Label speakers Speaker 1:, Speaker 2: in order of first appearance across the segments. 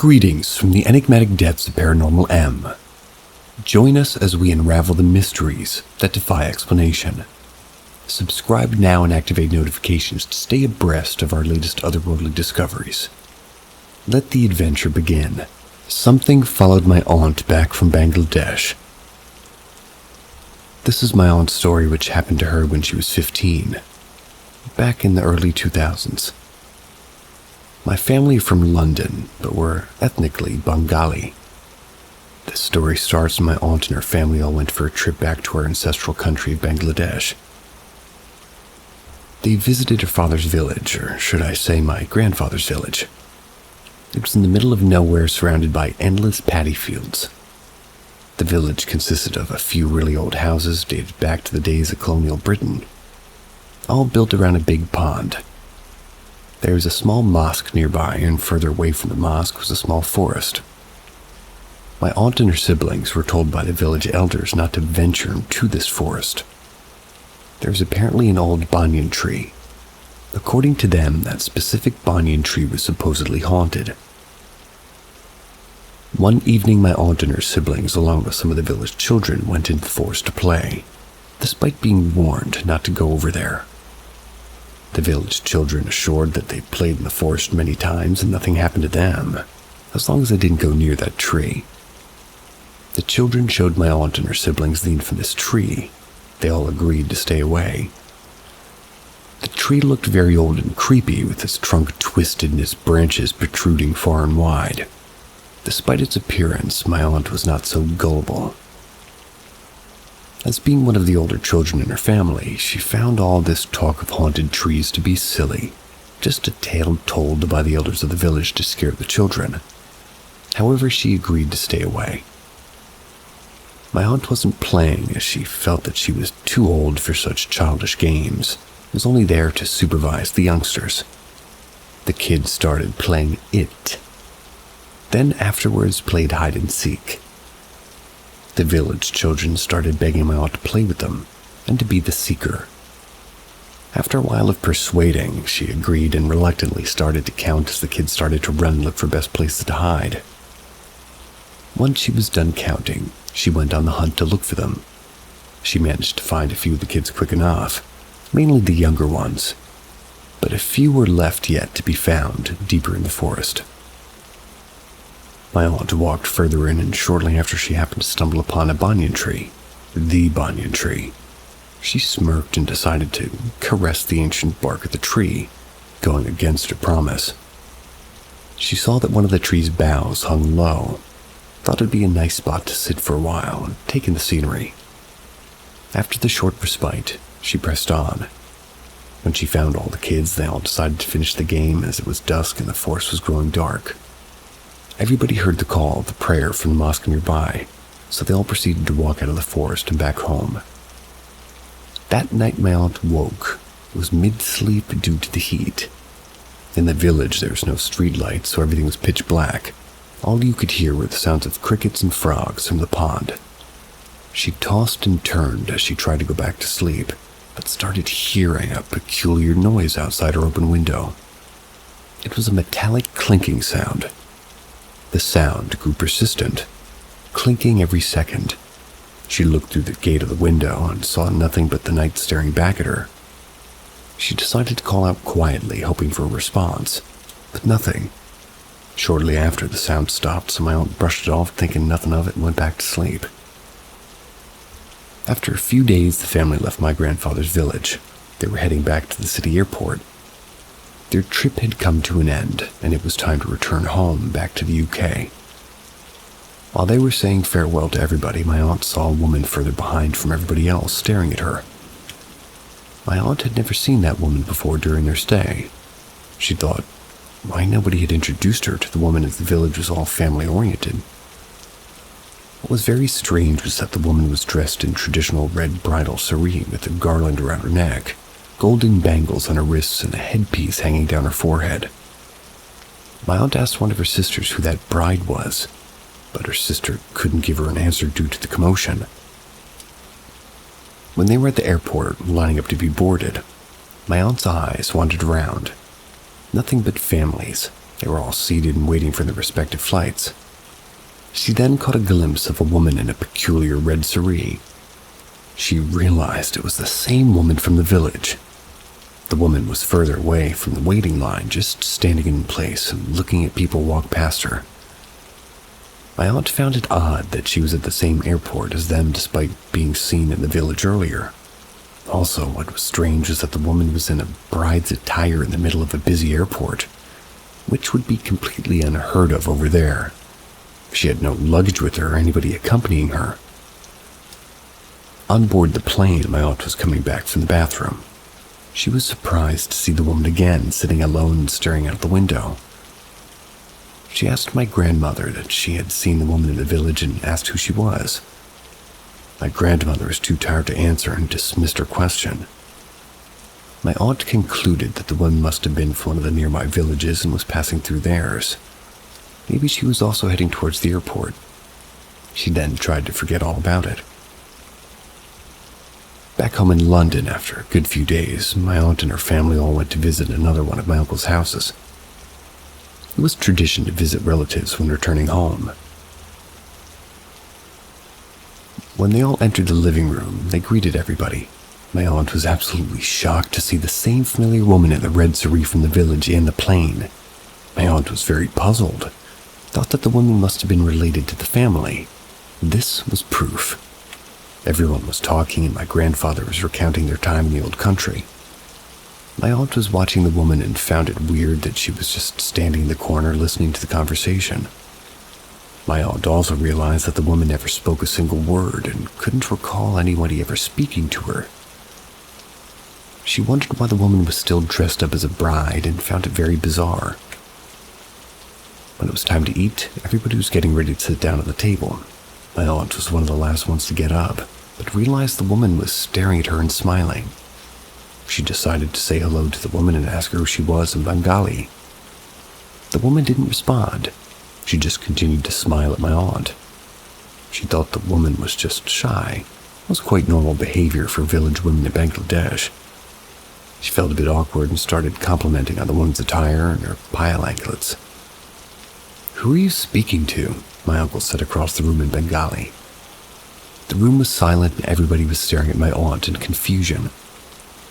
Speaker 1: Greetings from the enigmatic depths of Paranormal M. Join us as we unravel the mysteries that defy explanation. Subscribe now and activate notifications to stay abreast of our latest otherworldly discoveries. Let the adventure begin. Something followed my aunt back from Bangladesh. This is my aunt's story, which happened to her when she was 15, back in the early 2000s. My family are from London, but we're ethnically Bengali. This story starts when my aunt and her family all went for a trip back to our ancestral country of Bangladesh. They visited her father's village, or should I say my grandfather's village. It was in the middle of nowhere, surrounded by endless paddy fields. The village consisted of a few really old houses dated back to the days of colonial Britain, all built around a big pond. There was a small mosque nearby, and further away from the mosque was a small forest. My aunt and her siblings were told by the village elders not to venture into this forest. There was apparently an old banyan tree. According to them, that specific banyan tree was supposedly haunted. One evening, my aunt and her siblings, along with some of the village children, went into the forest to play, despite being warned not to go over there. The village children assured that they played in the forest many times and nothing happened to them, as long as they didn't go near that tree. The children showed my aunt and her siblings the infamous tree. They all agreed to stay away. The tree looked very old and creepy, with its trunk twisted and its branches protruding far and wide. Despite its appearance, my aunt was not so gullible. As being one of the older children in her family, she found all this talk of haunted trees to be silly, just a tale told by the elders of the village to scare the children. However, she agreed to stay away. My aunt wasn't playing, as she felt that she was too old for such childish games, and was only there to supervise the youngsters. The kids started playing it. Then afterwards played hide and seek. The village children started begging my aunt to play with them, and to be the seeker. After a while of persuading, she agreed and reluctantly started to count as the kids started to run and look for best places to hide. Once she was done counting, she went on the hunt to look for them. She managed to find a few of the kids quick enough, mainly the younger ones, but a few were left yet to be found deeper in the forest. My aunt walked further in, and shortly after she happened to stumble upon a banyan tree. The banyan tree. She smirked and decided to caress the ancient bark of the tree, going against her promise. She saw that one of the tree's boughs hung low, thought it'd be a nice spot to sit for a while and take in the scenery. After the short respite, she pressed on. When she found all the kids, they all decided to finish the game, as it was dusk and the forest was growing dark. Everybody heard the call, the prayer from the mosque nearby, so they all proceeded to walk out of the forest and back home. That night my aunt woke. It was mid-sleep due to the heat. In the village there was no street lights, so everything was pitch black. All you could hear were the sounds of crickets and frogs from the pond. She tossed and turned as she tried to go back to sleep, but started hearing a peculiar noise outside her open window. It was a metallic clinking sound. The sound grew persistent, clinking every second. She looked through the gate of the window and saw nothing but the night staring back at her. She decided to call out quietly, hoping for a response, but nothing. Shortly after, the sound stopped, so my aunt brushed it off, thinking nothing of it, and went back to sleep. After a few days, the family left my grandfather's village. They were heading back to the city airport. Their trip had come to an end, and it was time to return home, back to the UK. While they were saying farewell to everybody, my aunt saw a woman further behind from everybody else, staring at her. My aunt had never seen that woman before during their stay. She thought, why nobody had introduced her to the woman, as the village was all family-oriented. What was very strange was that the woman was dressed in traditional red bridal saree with a garland around her neck, golden bangles on her wrists, and a headpiece hanging down her forehead. My aunt asked one of her sisters who that bride was, but her sister couldn't give her an answer due to the commotion. When they were at the airport, lining up to be boarded, my aunt's eyes wandered around. Nothing but families, They were all seated and waiting for their respective flights. She then caught a glimpse of a woman in a peculiar red saree. She realized it was the same woman from the village. The woman was further away from the waiting line, just standing in place and looking at people walk past her. My aunt found it odd that she was at the same airport as them despite being seen in the village earlier. Also, what was strange was that the woman was in a bride's attire in the middle of a busy airport, which would be completely unheard of over there. She had no luggage with her or anybody accompanying her. On board the plane, my aunt was coming back from the bathroom. She was surprised to see the woman again, sitting alone and staring out the window. She asked my grandmother that she had seen the woman in the village and asked who she was. My grandmother was too tired to answer and dismissed her question. My aunt concluded that the woman must have been from one of the nearby villages and was passing through theirs. Maybe she was also heading towards the airport. She then tried to forget all about it. Back home in London, after a good few days, my aunt and her family all went to visit another one of my uncle's houses. It was tradition to visit relatives when returning home. When they all entered the living room, they greeted everybody. My aunt was absolutely shocked to see the same familiar woman in the red saree from the village and the plane. My aunt was very puzzled, thought that the woman must have been related to the family. This was proof. Everyone was talking and my grandfather was recounting their time in the old country. My aunt was watching the woman and found it weird that she was just standing in the corner listening to the conversation. My aunt also realized that the woman never spoke a single word and couldn't recall anybody ever speaking to her. She wondered why the woman was still dressed up as a bride and found it very bizarre. When it was time to eat, everybody was getting ready to sit down at the table. My aunt was one of the last ones to get up, but realized the woman was staring at her and smiling. She decided to say hello to the woman and ask her who she was in Bengali. The woman didn't respond. She just continued to smile at my aunt. She thought the woman was just shy. It was quite normal behavior for village women in Bangladesh. She felt a bit awkward and started complimenting on the woman's attire and her pile anklets. "Who are you speaking to?" my uncle said across the room in Bengali. The room was silent and everybody was staring at my aunt in confusion.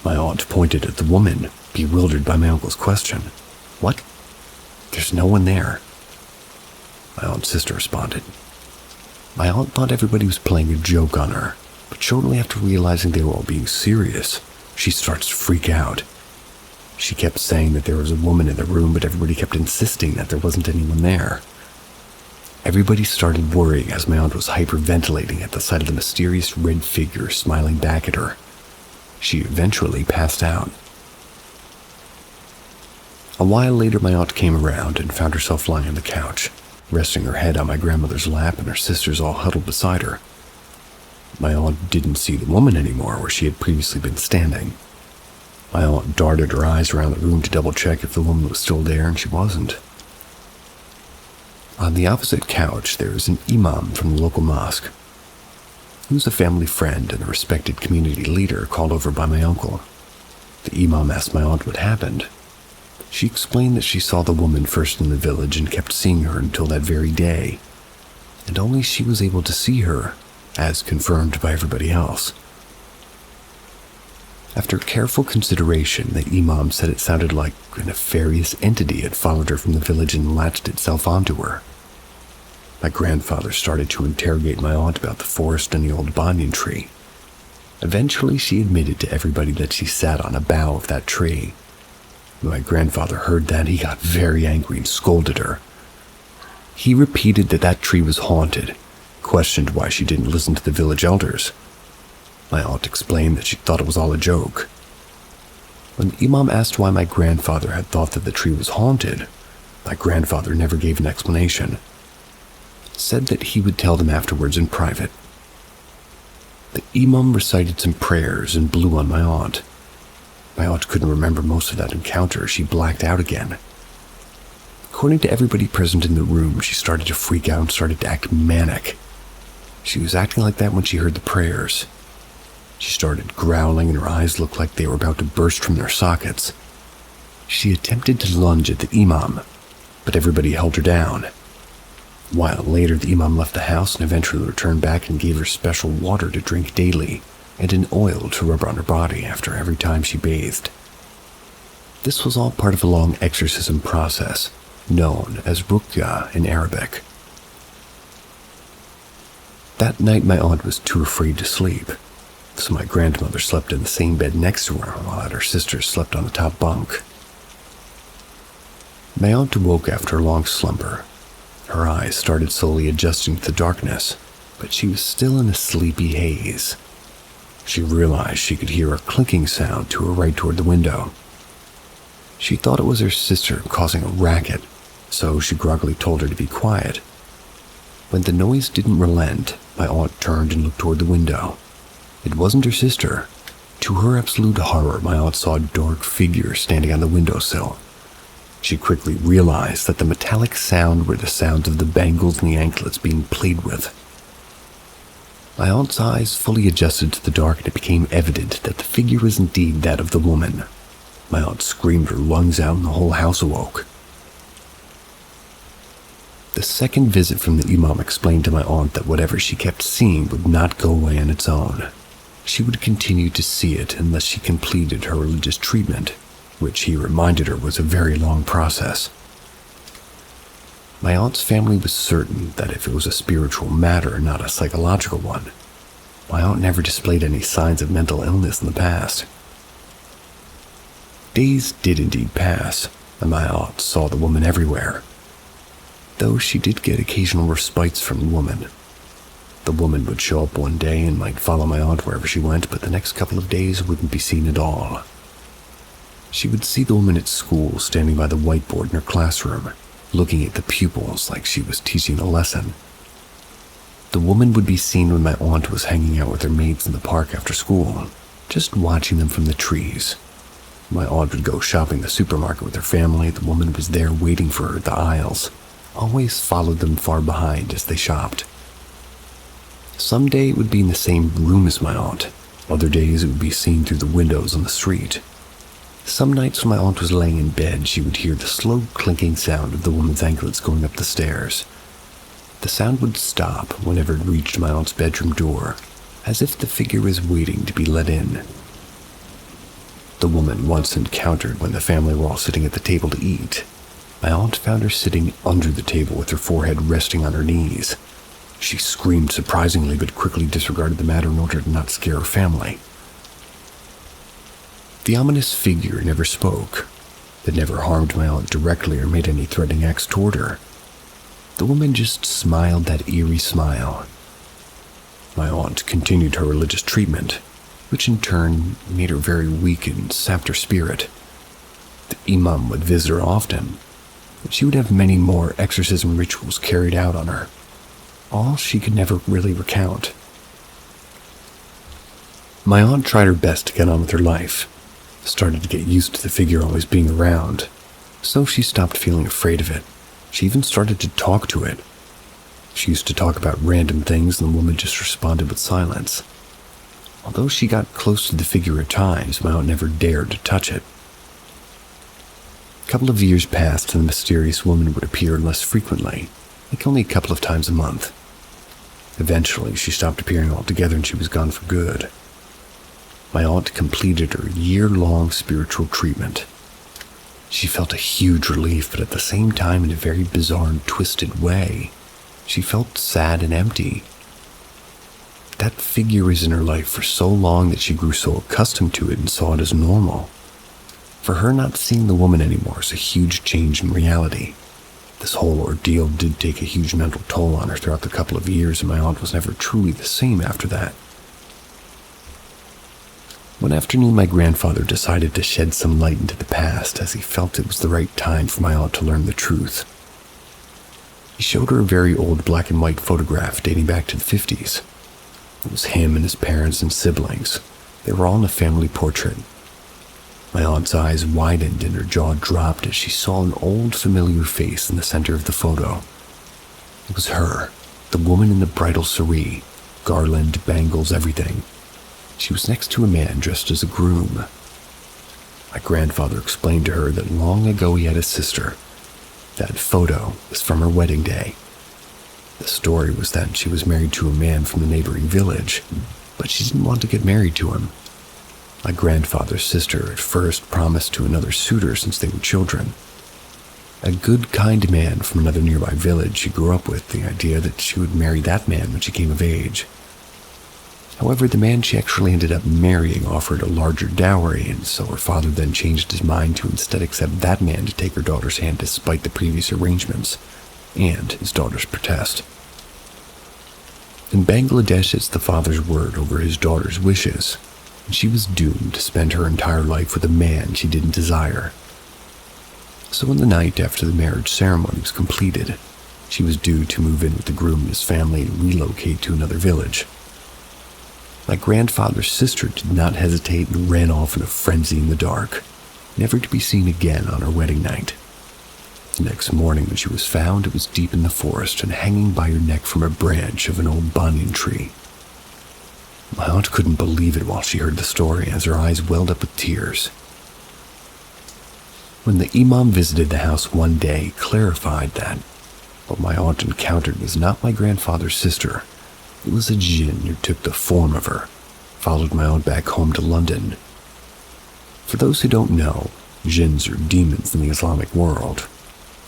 Speaker 1: My aunt pointed at the woman, bewildered by my uncle's question. "What? There's no one there." My aunt's sister responded. My aunt thought everybody was playing a joke on her, but shortly after realizing they were all being serious, she starts to freak out. She kept saying that there was a woman in the room, but everybody kept insisting that there wasn't anyone there. Everybody started worrying as my aunt was hyperventilating at the sight of the mysterious red figure smiling back at her. She eventually passed out. A while later, my aunt came around and found herself lying on the couch, resting her head on my grandmother's lap and her sisters all huddled beside her. My aunt didn't see the woman anymore where she had previously been standing. My aunt darted her eyes around the room to double-check if the woman was still there, and she wasn't. On the opposite couch, there was an imam from the local mosque. He was a family friend and a respected community leader called over by my uncle. The imam asked my aunt what happened. She explained that she saw the woman first in the village and kept seeing her until that very day, and only she was able to see her, as confirmed by everybody else. After careful consideration, the imam said it sounded like a nefarious entity had followed her from the village and latched itself onto her. My grandfather started to interrogate my aunt about the forest and the old banyan tree. Eventually, she admitted to everybody that she sat on a bough of that tree. When my grandfather heard that, he got very angry and scolded her. He repeated that that tree was haunted, questioned why she didn't listen to the village elders. My aunt explained that she thought it was all a joke. When the imam asked why my grandfather had thought that the tree was haunted, my grandfather never gave an explanation. Said that he would tell them afterwards in private. The imam recited some prayers and blew on my aunt. My aunt couldn't remember most of that encounter. She blacked out again. According to everybody present in the room, she started to freak out and started to act manic. She was acting like that when she heard the prayers. She started growling and her eyes looked like they were about to burst from their sockets. She attempted to lunge at the imam. but everybody held her down. A while later, the imam left the house and eventually returned back and gave her special water to drink daily and an oil to rub on her body after every time she bathed. This was all part of a long exorcism process known as ruqya in Arabic. That night, my aunt was too afraid to sleep, so my grandmother slept in the same bed next to her while her sisters slept on the top bunk. My aunt awoke after a long slumber. Her eyes started slowly adjusting to the darkness, but she was still in a sleepy haze. She realized she could hear a clinking sound to her right toward the window. She thought it was her sister causing a racket, so she groggily told her to be quiet. When the noise didn't relent, my aunt turned and looked toward the window. It wasn't her sister. To her absolute horror, my aunt saw a dark figure standing on the windowsill. She quickly realized that the metallic sound were the sounds of the bangles and the anklets being played with. My aunt's eyes fully adjusted to the dark, and it became evident that the figure was indeed that of the woman. My aunt screamed her lungs out and the whole house awoke. The second visit from the imam explained to my aunt that whatever she kept seeing would not go away on its own. She would continue to see it unless she completed her religious treatment, which he reminded her was a very long process. My aunt's family was certain that if it was a spiritual matter, not a psychological one. My aunt never displayed any signs of mental illness in the past. Days did indeed pass, and my aunt saw the woman everywhere, though she did get occasional respites from the woman. The woman would show up one day and might follow my aunt wherever she went, but the next couple of days wouldn't be seen at all. She would see the woman at school standing by the whiteboard in her classroom, looking at the pupils like she was teaching a lesson. The woman would be seen when my aunt was hanging out with her mates in the park after school, just watching them from the trees. My aunt would go shopping at the supermarket with her family. The woman was there waiting for her at the aisles, always followed them far behind as they shopped. Someday it would be in the same room as my aunt. Other days it would be seen through the windows on the street. Some nights when my aunt was laying in bed, she would hear the slow clinking sound of the woman's anklets going up the stairs. The sound would stop whenever it reached my aunt's bedroom door, as if the figure was waiting to be let in. The woman once encountered when the family were all sitting at the table to eat. My aunt found her sitting under the table with her forehead resting on her knees. She screamed surprisingly, but quickly disregarded the matter in order to not scare her family. The ominous figure never spoke. It never harmed my aunt directly or made any threatening acts toward her. The woman just smiled that eerie smile. My aunt continued her religious treatment, which in turn made her very weak and sapped her spirit. The imam would visit her often, and she would have many more exorcism rituals carried out on her, all she could never really recount. My aunt tried her best to get on with her life, started to get used to the figure always being around, so she stopped feeling afraid of it. She even started to talk to it. She used to talk about random things, and the woman just responded with silence. Although she got close to the figure at times, my aunt never dared to touch it. A couple of years passed, and the mysterious woman would appear less frequently, like only a couple of times a month. Eventually, she stopped appearing altogether, and she was gone for good. My aunt completed her year-long spiritual treatment. She felt a huge relief, but at the same time, in a very bizarre and twisted way, she felt sad and empty. That figure was in her life for so long that she grew so accustomed to it and saw it as normal. For her, not seeing the woman anymore was a huge change in reality. This whole ordeal did take a huge mental toll on her throughout the couple of years, and my aunt was never truly the same after that. One afternoon, my grandfather decided to shed some light into the past, as he felt it was the right time for my aunt to learn the truth. He showed her a very old black and white photograph dating back to the 50s. It was him and his parents and siblings. They were all in a family portrait. My aunt's eyes widened and her jaw dropped as she saw an old familiar face in the center of the photo. It was her, the woman in the bridal soiree, garland, bangles, everything. She was next to a man dressed as a groom. My grandfather explained to her that long ago he had a sister, that photo was from her wedding day. The story was that she was married to a man from the neighboring village, but she didn't want to get married to him. My grandfather's sister at first promised to another suitor since they were children. A good, kind man from another nearby village she grew up with, the idea that she would marry that man when she came of age. However, the man she actually ended up marrying offered a larger dowry, and so her father then changed his mind to instead accept that man to take her daughter's hand despite the previous arrangements and his daughter's protest. In Bangladesh, it's the father's word over his daughter's wishes, and she was doomed to spend her entire life with a man she didn't desire. So on the night after the marriage ceremony was completed, she was due to move in with the groom and his family and relocate to another village. My grandfather's sister did not hesitate and ran off in a frenzy in the dark, never to be seen again on her wedding night. The next morning when she was found, it was deep in the forest and hanging by her neck from a branch of an old banyan tree. My aunt couldn't believe it while she heard the story as her eyes welled up with tears. When the imam visited the house one day, he clarified that what my aunt encountered was not my grandfather's sister. It was a jinn who took the form of her, followed my aunt back home to London. For those who don't know, jinns are demons in the Islamic world.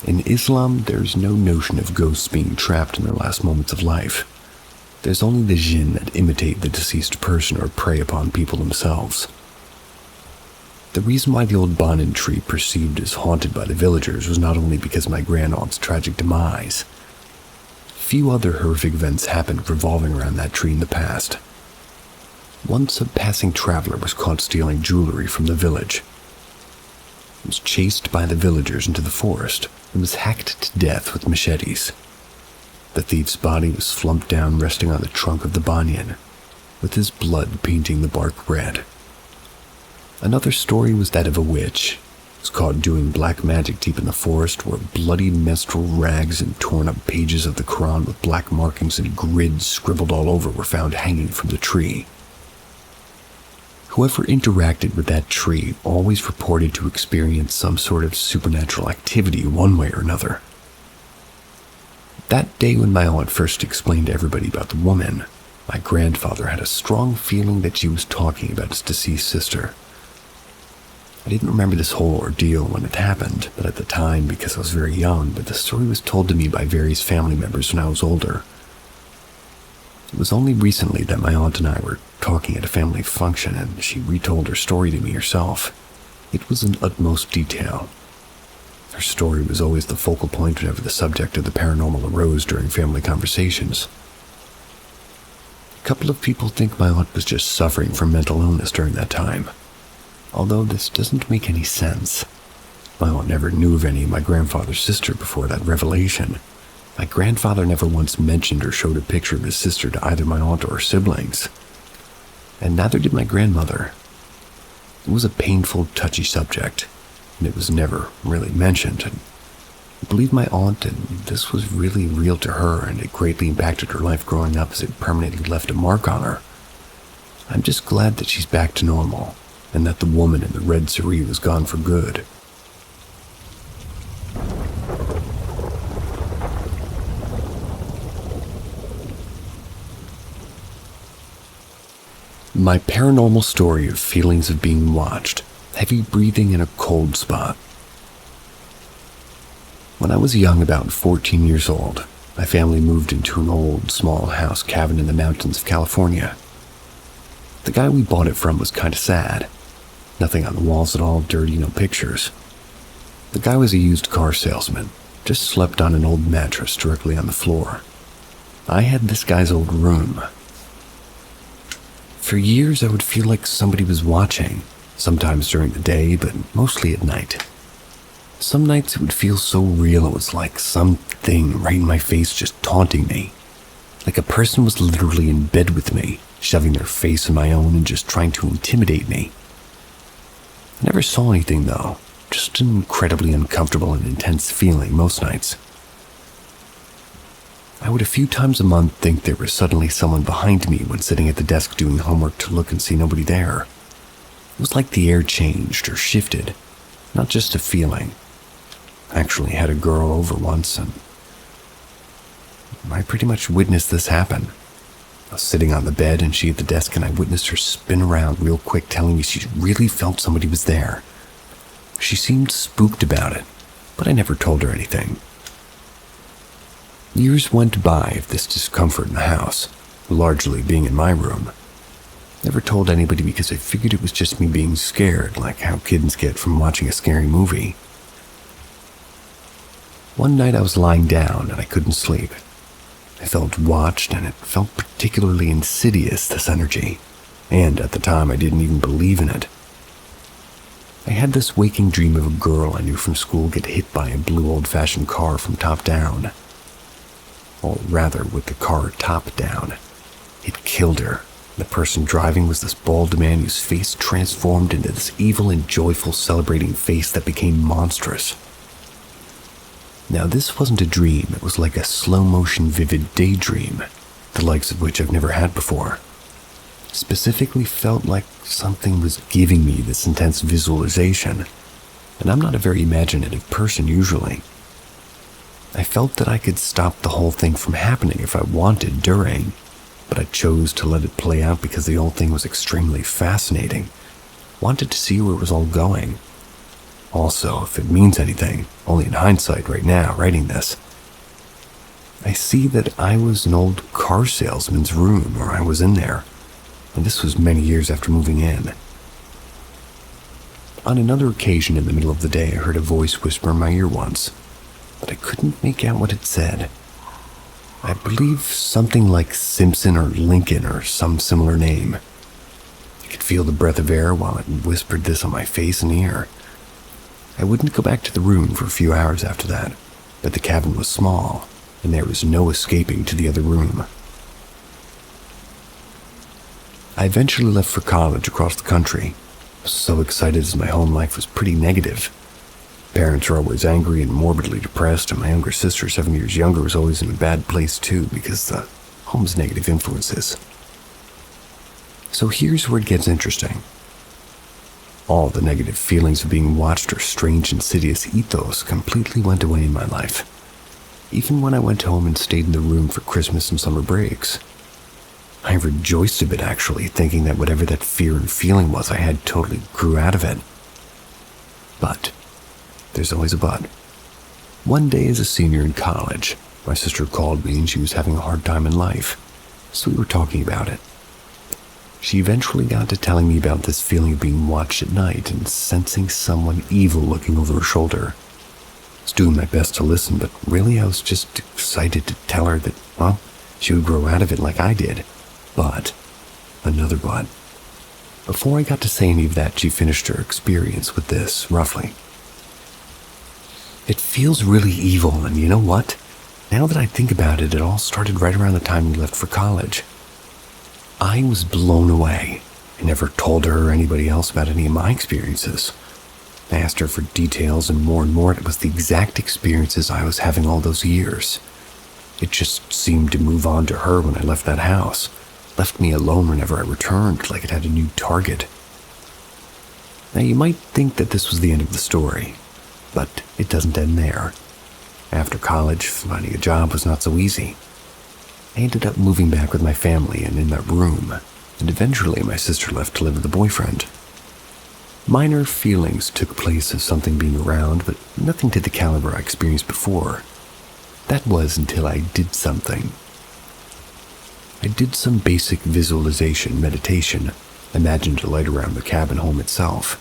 Speaker 1: In Islam, there's no notion of ghosts being trapped in their last moments of life. There's only the jinn that imitate the deceased person or prey upon people themselves. The reason why the old banyan tree perceived as haunted by the villagers was not only because of my grandaunt's tragic demise. Few other horrific events happened revolving around that tree in the past. Once a passing traveler was caught stealing jewelry from the village. He was chased by the villagers into the forest and was hacked to death with machetes. The thief's body was slumped down resting on the trunk of the banyan, with his blood painting the bark red. Another story was that of a witch who was caught doing black magic deep in the forest where bloody menstrual rags and torn up pages of the Quran with black markings and grids scribbled all over were found hanging from the tree. Whoever interacted with that tree always reported to experience some sort of supernatural activity one way or another. That day when my aunt first explained to everybody about the woman, my grandfather had a strong feeling that she was talking about his deceased sister. I didn't remember this whole ordeal when it happened, but at the time, because I was very young, but the story was told to me by various family members when I was older. It was only recently that my aunt and I were talking at a family function, and she retold her story to me herself. It was in utmost detail. Her story was always the focal point whenever the subject of the paranormal arose during family conversations. A couple of people think my aunt was just suffering from mental illness during that time. Although this doesn't make any sense. My aunt never knew of any of my grandfather's sister before that revelation. My grandfather never once mentioned or showed a picture of his sister to either my aunt or her siblings. And neither did my grandmother. It was a painful, touchy subject, and it was never really mentioned. And I believe my aunt, and this was really real to her, and it greatly impacted her life growing up as it permanently left a mark on her. I'm just glad that she's back to normal, and that the woman in the red saree was gone for good. My paranormal story of feelings of being watched, heavy breathing, and a cold spot. When I was young, about 14 years old, my family moved into an old, small house cabin in the mountains of California. The guy we bought it from was kind of sad. Nothing on the walls at all, dirty, no pictures. The guy was a used car salesman, just slept on an old mattress directly on the floor. I had this guy's old room. For years I would feel like somebody was watching, sometimes during the day, but mostly at night. Some nights it would feel so real it was like something right in my face just taunting me. Like a person was literally in bed with me, shoving their face in my own and just trying to intimidate me. I never saw anything though, just an incredibly uncomfortable and intense feeling most nights. I would a few times a month think there was suddenly someone behind me when sitting at the desk doing homework to look and see nobody there. It was like the air changed or shifted, not just a feeling. I actually had a girl over once, and I pretty much witnessed this happen. I was sitting on the bed and she at the desk, and I witnessed her spin around real quick, telling me she really felt somebody was there. She seemed spooked about it, but I never told her anything. Years went by of this discomfort in the house, largely being in my room. Never told anybody because I figured it was just me being scared, like how kids get from watching a scary movie. One night I was lying down and I couldn't sleep. I felt watched, and it felt particularly insidious, this energy, and at the time I didn't even believe in it. I had this waking dream of a girl I knew from school get hit by a blue old-fashioned car from top down. Or rather, with the car top down. It killed her. The person driving was this bald man whose face transformed into this evil and joyful celebrating face that became monstrous. Now, this wasn't a dream. It was like a slow-motion vivid daydream, the likes of which I've never had before. Specifically felt like something was giving me this intense visualization, and I'm not a very imaginative person usually. I felt that I could stop the whole thing from happening if I wanted during, but I chose to let it play out because the whole thing was extremely fascinating. Wanted to see where it was all going. Also, if it means anything, only in hindsight right now, writing this, I see that I was an old car salesman's room, or I was in there, and this was many years after moving in. On another occasion in the middle of the day, I heard a voice whisper in my ear once, but I couldn't make out what it said. I believe something like Simpson or Lincoln or some similar name. I could feel the breath of air while it whispered this on my face and ear. I wouldn't go back to the room for a few hours after that, but the cabin was small, and there was no escaping to the other room. I eventually left for college across the country. I was so excited as my home life was pretty negative. Parents were always angry and morbidly depressed, and my younger sister, 7 years younger, was always in a bad place too because the home's negative influences. So here's where it gets interesting. All the negative feelings of being watched or strange, insidious ethos completely went away in my life. Even when I went home and stayed in the room for Christmas and summer breaks. I rejoiced a bit actually, thinking that whatever that fear and feeling was I had totally grew out of it. But there's always a but. One day as a senior in college, my sister called me and she was having a hard time in life, so we were talking about it. She eventually got to telling me about this feeling of being watched at night and sensing someone evil looking over her shoulder. I was doing my best to listen, but really I was just excited to tell her that, well, she would grow out of it like I did. But, another but. Before I got to say any of that, she finished her experience with this, roughly. It feels really evil, and you know what? Now that I think about it, it all started right around the time we left for college. I was blown away. I never told her or anybody else about any of my experiences. I asked her for details, and more, it was the exact experiences I was having all those years. It just seemed to move on to her when I left that house. Left me alone whenever I returned, like it had a new target. Now you might think that this was the end of the story, but it doesn't end there. After college, finding a job was not so easy. I ended up moving back with my family and in that room, and eventually my sister left to live with a boyfriend. Minor feelings took place of something being around, but nothing to the caliber I experienced before. That was until I did something. I did some basic visualization meditation, imagined a light around the cabin home itself,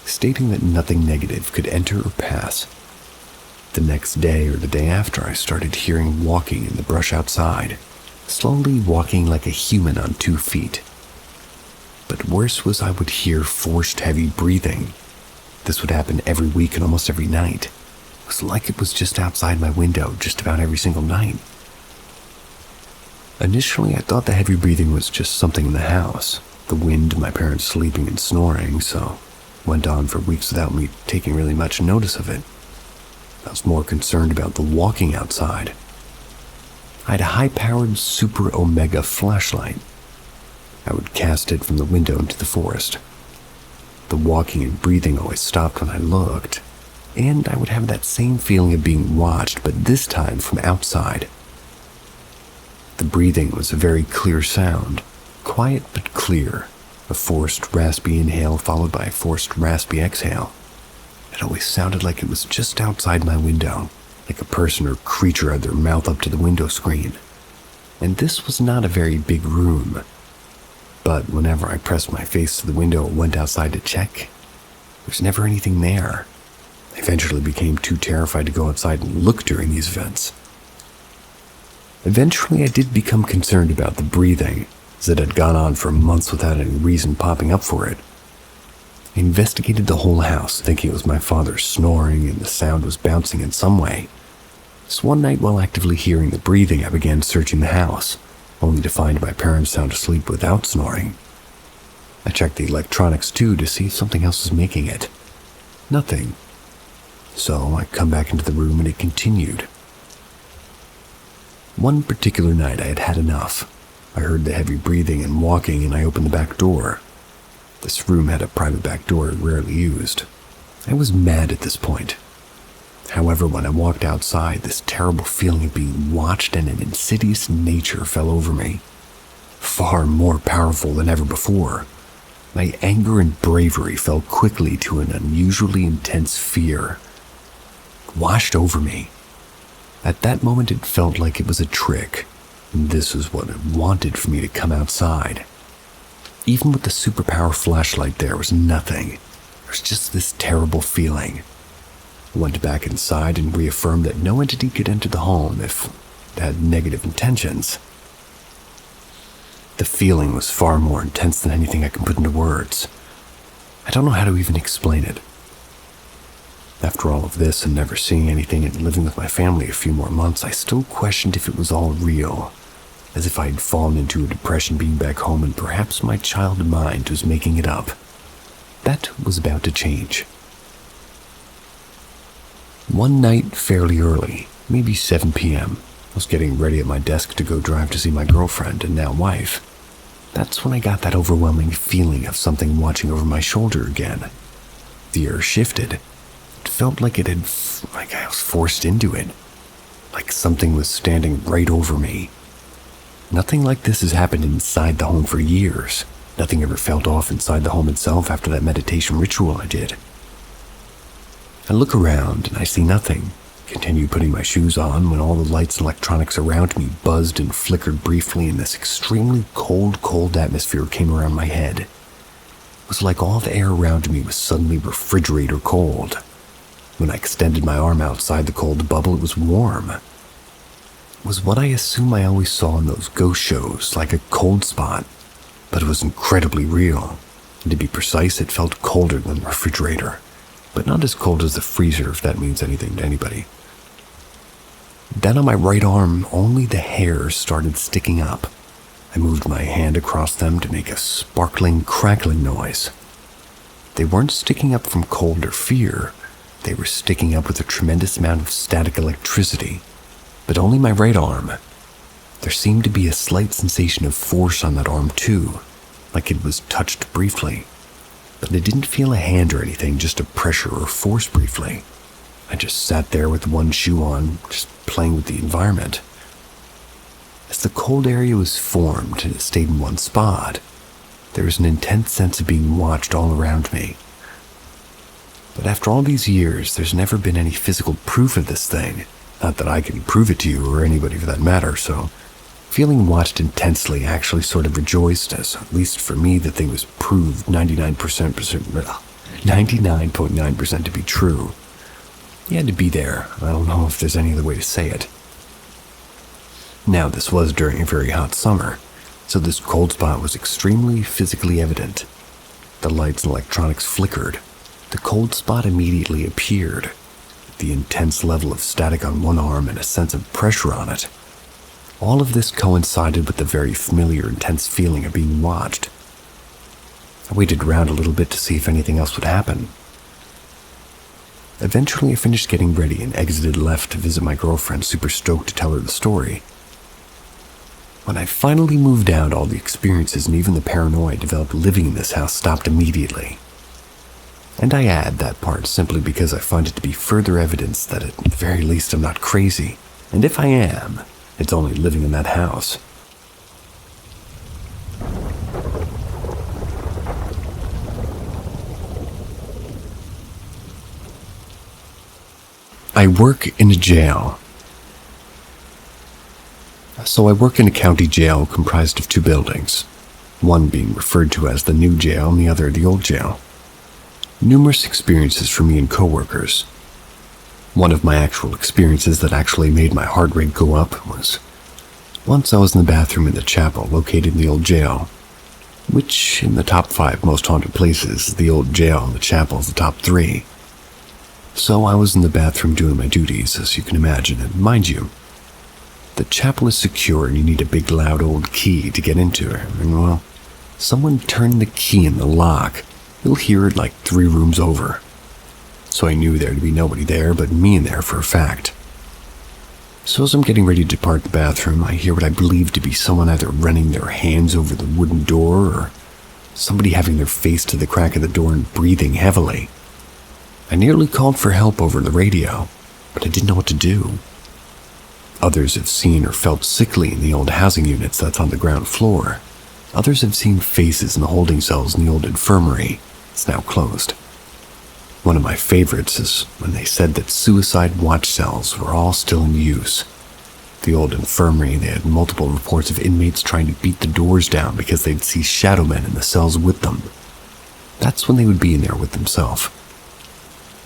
Speaker 1: stating that nothing negative could enter or pass. The next day or the day after, I started hearing walking in the brush outside, slowly walking like a human on 2 feet. But worse was I would hear forced heavy breathing. This would happen every week and almost every night. It was like it was just outside my window just about every single night. Initially, I thought the heavy breathing was just something in the house, the wind, my parents sleeping and snoring, so went on for weeks without me taking really much notice of it. I was more concerned about the walking outside. I had a high-powered Super Omega flashlight. I would cast it from the window into the forest. The walking and breathing always stopped when I looked, and I would have that same feeling of being watched, but this time from outside. The breathing was a very clear sound, quiet but clear, a forced raspy inhale followed by a forced raspy exhale. It always sounded like it was just outside my window, like a person or creature had their mouth up to the window screen. And this was not a very big room, but whenever I pressed my face to the window and went outside to check, there was never anything there. I eventually became too terrified to go outside and look during these events. Eventually, I did become concerned about the breathing, as it had gone on for months without any reason popping up for it. I investigated the whole house, thinking it was my father snoring and the sound was bouncing in some way. So one night, while actively hearing the breathing, I began searching the house, only to find my parents sound asleep without snoring. I checked the electronics too to see if something else was making it. Nothing. So I come back into the room and it continued. One particular night I had had enough. I heard the heavy breathing and walking and I opened the back door. This room had a private back door rarely used. I was mad at this point. However, when I walked outside, this terrible feeling of being watched and an insidious nature fell over me. Far more powerful than ever before. My anger and bravery fell quickly to an unusually intense fear. It washed over me. At that moment, it felt like it was a trick, and this was what it wanted for me to come outside. Even with the superpower flashlight, there was nothing. There was just this terrible feeling. I went back inside and reaffirmed that no entity could enter the home if it had negative intentions. The feeling was far more intense than anything I can put into words. I don't know how to even explain it. After all of this and never seeing anything and living with my family a few more months, I still questioned if it was all real, as if I had fallen into a depression being back home and perhaps my child mind was making it up. That was about to change. One night fairly early, maybe 7 p.m., I was getting ready at my desk to go drive to see my girlfriend and now wife. That's when I got that overwhelming feeling of something watching over my shoulder again. The air shifted. It felt like I was forced into it, like something was standing right over me. Nothing like this has happened inside the home for years. Nothing ever felt off inside the home itself after that meditation ritual I did. I look around and I see nothing. Continue putting my shoes on when all the lights and electronics around me buzzed and flickered briefly and this extremely cold atmosphere came around my head. It was like all the air around me was suddenly refrigerator cold. When I extended my arm outside the cold bubble, it was warm. It was what I assume I always saw in those ghost shows, like a cold spot, but it was incredibly real. And to be precise, it felt colder than the refrigerator, but not as cold as the freezer, if that means anything to anybody. Then on my right arm, only the hairs started sticking up. I moved my hand across them to make a sparkling, crackling noise. They weren't sticking up from cold or fear. They were sticking up with a tremendous amount of static electricity, but only my right arm. There seemed to be a slight sensation of force on that arm too, like it was touched briefly. But I didn't feel a hand or anything, just a pressure or force briefly. I just sat there with one shoe on, just playing with the environment. As the cold area was formed and it stayed in one spot, there was an intense sense of being watched all around me. But after all these years, there's never been any physical proof of this thing. Not that I can prove it to you or anybody for that matter, so feeling watched intensely actually sort of rejoiced, as at least for me the thing was proved 99.9% to be true. You had to be there. I don't know if there's any other way to say it. Now, this was during a very hot summer, so this cold spot was extremely physically evident. The lights and electronics flickered. The cold spot immediately appeared. The intense level of static on one arm and a sense of pressure on it. All of this coincided with the very familiar, intense feeling of being watched. I waited around a little bit to see if anything else would happen. Eventually, I finished getting ready and exited left to visit my girlfriend, super stoked to tell her the story. When I finally moved out, all the experiences and even the paranoia developed living in this house stopped immediately. And I add that part simply because I find it to be further evidence that at the very least I'm not crazy, and if I am, it's only living in that house. I work in a jail. So I work in a county jail comprised of two buildings, one being referred to as the new jail and the other the old jail. Numerous experiences for me and coworkers. One of my actual experiences that actually made my heart rate go up was once I was in the bathroom in the chapel located in the old jail, which in the top 5 most haunted places, the old jail and the chapel is the top 3. So I was in the bathroom doing my duties, as you can imagine, and mind you, the chapel is secure and you need a big loud old key to get into it, and well, someone turned the key in the lock. You'll hear it like 3 rooms over. So I knew there to be nobody there but me in there for a fact. So as I'm getting ready to depart the bathroom, I hear what I believe to be someone either running their hands over the wooden door or somebody having their face to the crack of the door and breathing heavily. I nearly called for help over the radio, but I didn't know what to do. Others have seen or felt sickly in the old housing units that's on the ground floor. Others have seen faces in the holding cells in the old infirmary. It's now closed. One of my favorites is when they said that suicide watch cells were all still in use. The old infirmary, they had multiple reports of inmates trying to beat the doors down because they'd see shadow men in the cells with them. That's when they would be in there with themselves.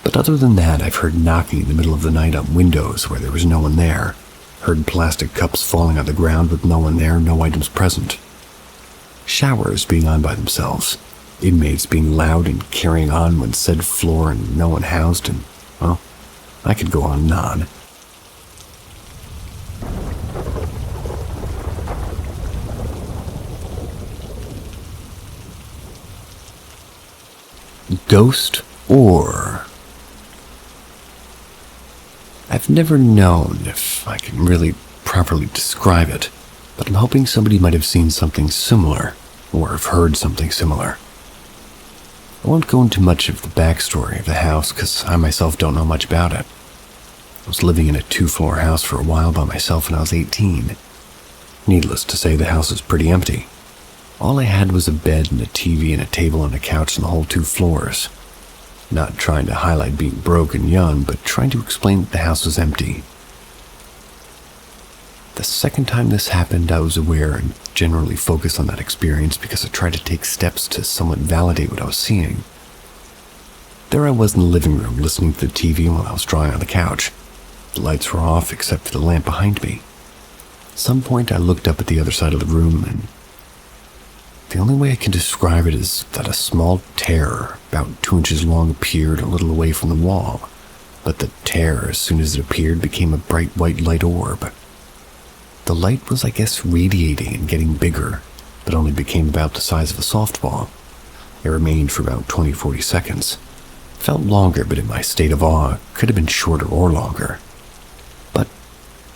Speaker 1: But other than that, I've heard knocking in the middle of the night on windows where there was no one there. Heard plastic cups falling on the ground with no one there, no items present. Showers being on by themselves. Inmates being loud and carrying on when said floor and no one housed, and, well, I could go on and on. Ghost or... I've never known if I can really properly describe it, but I'm hoping somebody might have seen something similar, or have heard something similar. I won't go into much of the backstory of the house because I myself don't know much about it. I was living in a 2-floor house for a while by myself when I was 18. Needless to say, the house was pretty empty. All I had was a bed and a TV and a table and a couch in the whole 2 floors. Not trying to highlight being broke and young, but trying to explain that the house was empty. The second time this happened, I was aware and generally focused on that experience because I tried to take steps to somewhat validate what I was seeing. There I was in the living room listening to the TV while I was drawing on the couch. The lights were off except for the lamp behind me. At some point I looked up at the other side of the room and the only way I can describe it is that a small tear, about 2 inches long, appeared a little away from the wall, but the tear, as soon as it appeared, became a bright white light orb. The light was, I guess, radiating and getting bigger, but only became about the size of a softball. It remained for about 20-40 seconds. It felt longer, but in my state of awe, it could have been shorter or longer. But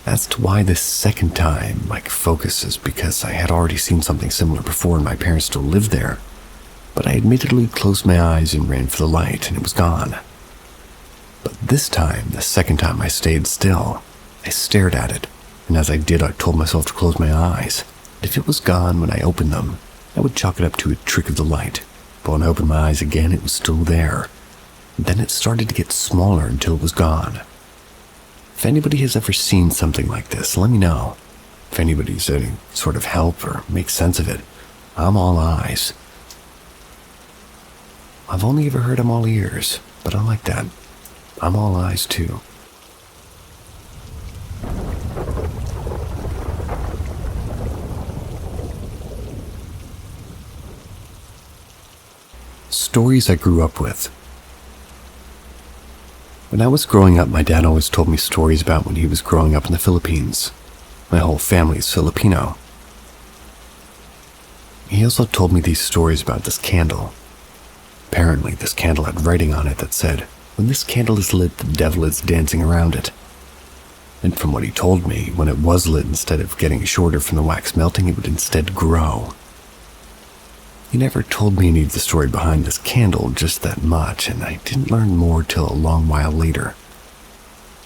Speaker 1: as to why this second time my focus is because I had already seen something similar before and my parents still lived there. But I admittedly closed my eyes and ran for the light and it was gone. But this time, the second time I stayed still, I stared at it, and as I did I told myself to close my eyes. If it was gone when I opened them, I would chalk it up to a trick of the light. But when I opened my eyes again, it was still there. Then it started to get smaller until it was gone. If anybody has ever seen something like this, let me know. If anybody's any sort of help or makes sense of it, I'm all eyes. I've only ever heard I'm all ears, but I like that. I'm all eyes too. Stories I grew up with. When I was growing up, my dad always told me stories about when he was growing up in the Philippines. My whole family is Filipino. He also told me these stories about this candle. Apparently, this candle had writing on it that said, "When this candle is lit, the devil is dancing around it." And from what he told me, when it was lit, instead of getting shorter from the wax melting, it would instead grow. He never told me any of the story behind this candle, just that much, and I didn't learn more till a long while later.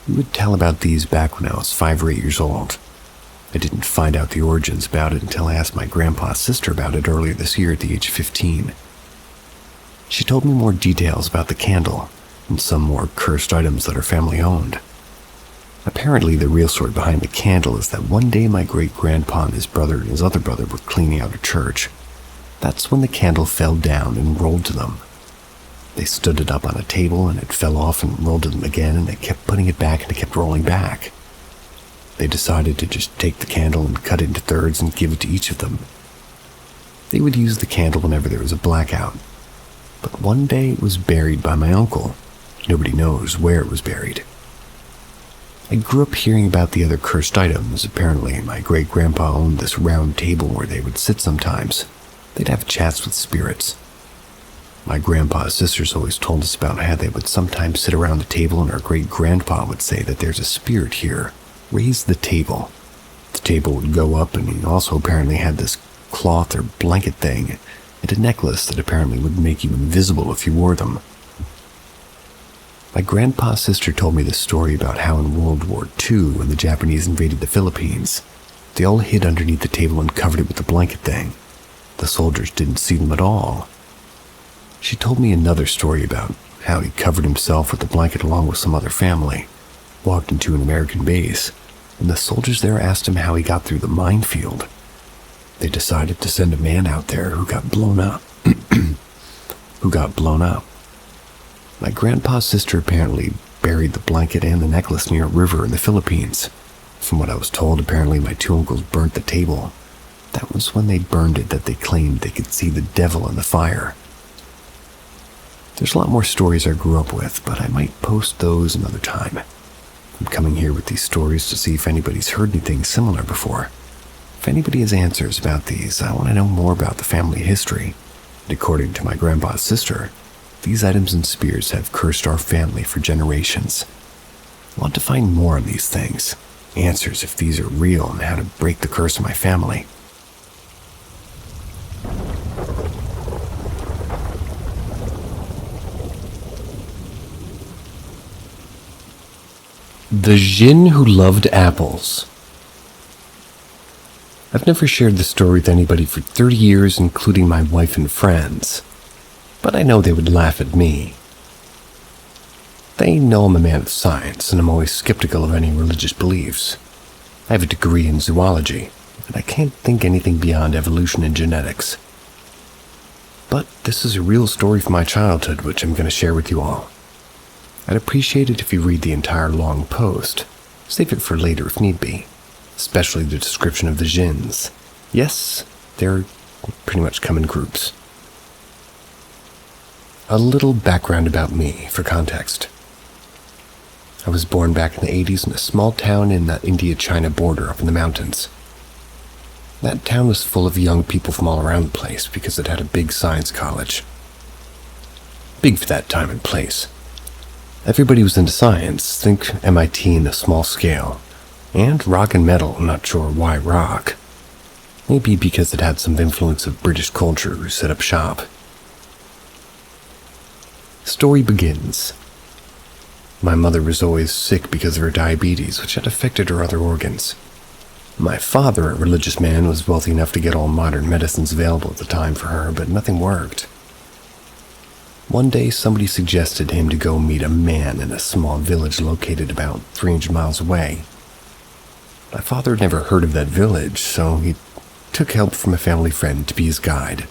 Speaker 1: He would tell about these back when I was 5 or 8 years old. I didn't find out the origins about it until I asked my grandpa's sister about it earlier this year at the age of 15. She told me more details about the candle and some more cursed items that our family owned. Apparently, the real story behind the candle is that one day my great-grandpa and his brother and his other brother were cleaning out a church. That's when the candle fell down and rolled to them. They stood it up on a table and it fell off and rolled to them again, and they kept putting it back and it kept rolling back. They decided to just take the candle and cut it into thirds and give it to each of them. They would use the candle whenever there was a blackout. But one day it was buried by my uncle. Nobody knows where it was buried. I grew up hearing about the other cursed items. Apparently, my great-grandpa owned this round table where they would sit sometimes. They'd have chats with spirits. My grandpa's sisters always told us about how they would sometimes sit around the table and our great-grandpa would say that there's a spirit here. Raise the table. The table would go up, and he also apparently had this cloth or blanket thing and a necklace that apparently would make you invisible if you wore them. My grandpa's sister told me this story about how in World War II, when the Japanese invaded the Philippines, they all hid underneath the table and covered it with the blanket thing. The soldiers didn't see them at all. She told me another story about how he covered himself with the blanket along with some other family, walked into an American base, and the soldiers there asked him how he got through the minefield. They decided to send a man out there who got blown up. My grandpa's sister apparently buried the blanket and the necklace near a river in the Philippines. From what I was told, apparently my 2 uncles burnt the table. That was when they burned it that they claimed they could see the devil in the fire. There's a lot more stories I grew up with, but I might post those another time. I'm coming here with these stories to see if anybody's heard anything similar before. If anybody has answers about these, I want to know more about the family history. And according to my grandpa's sister, these items and spirits have cursed our family for generations. I want to find more on these things, answers if these are real, and how to break the curse of my family. The Djinn Who Loved Apples. I've never shared this story with anybody for 30 years, including my wife and friends, but I know they would laugh at me. They know I'm a man of science, and I'm always skeptical of any religious beliefs. I have a degree in zoology, and I can't think anything beyond evolution and genetics. But this is a real story from my childhood, which I'm going to share with you all. I'd appreciate it if you read the entire long post. Save it for later if need be, especially the description of the djinns. Yes, they're pretty much come in groups. A little background about me, for context. I was born back in the 80s in a small town in the India-China border up in the mountains. That town was full of young people from all around the place because it had a big science college. Big for that time and place. Everybody was into science, think MIT in a small scale, and rock and metal, not sure why rock. Maybe because it had some influence of British culture who set up shop. Story begins. My mother was always sick because of her diabetes, which had affected her other organs. My father, a religious man, was wealthy enough to get all modern medicines available at the time for her, but nothing worked. One day, somebody suggested him to go meet a man in a small village located about 300 miles away. My father had never heard of that village, so he took help from a family friend to be his guide.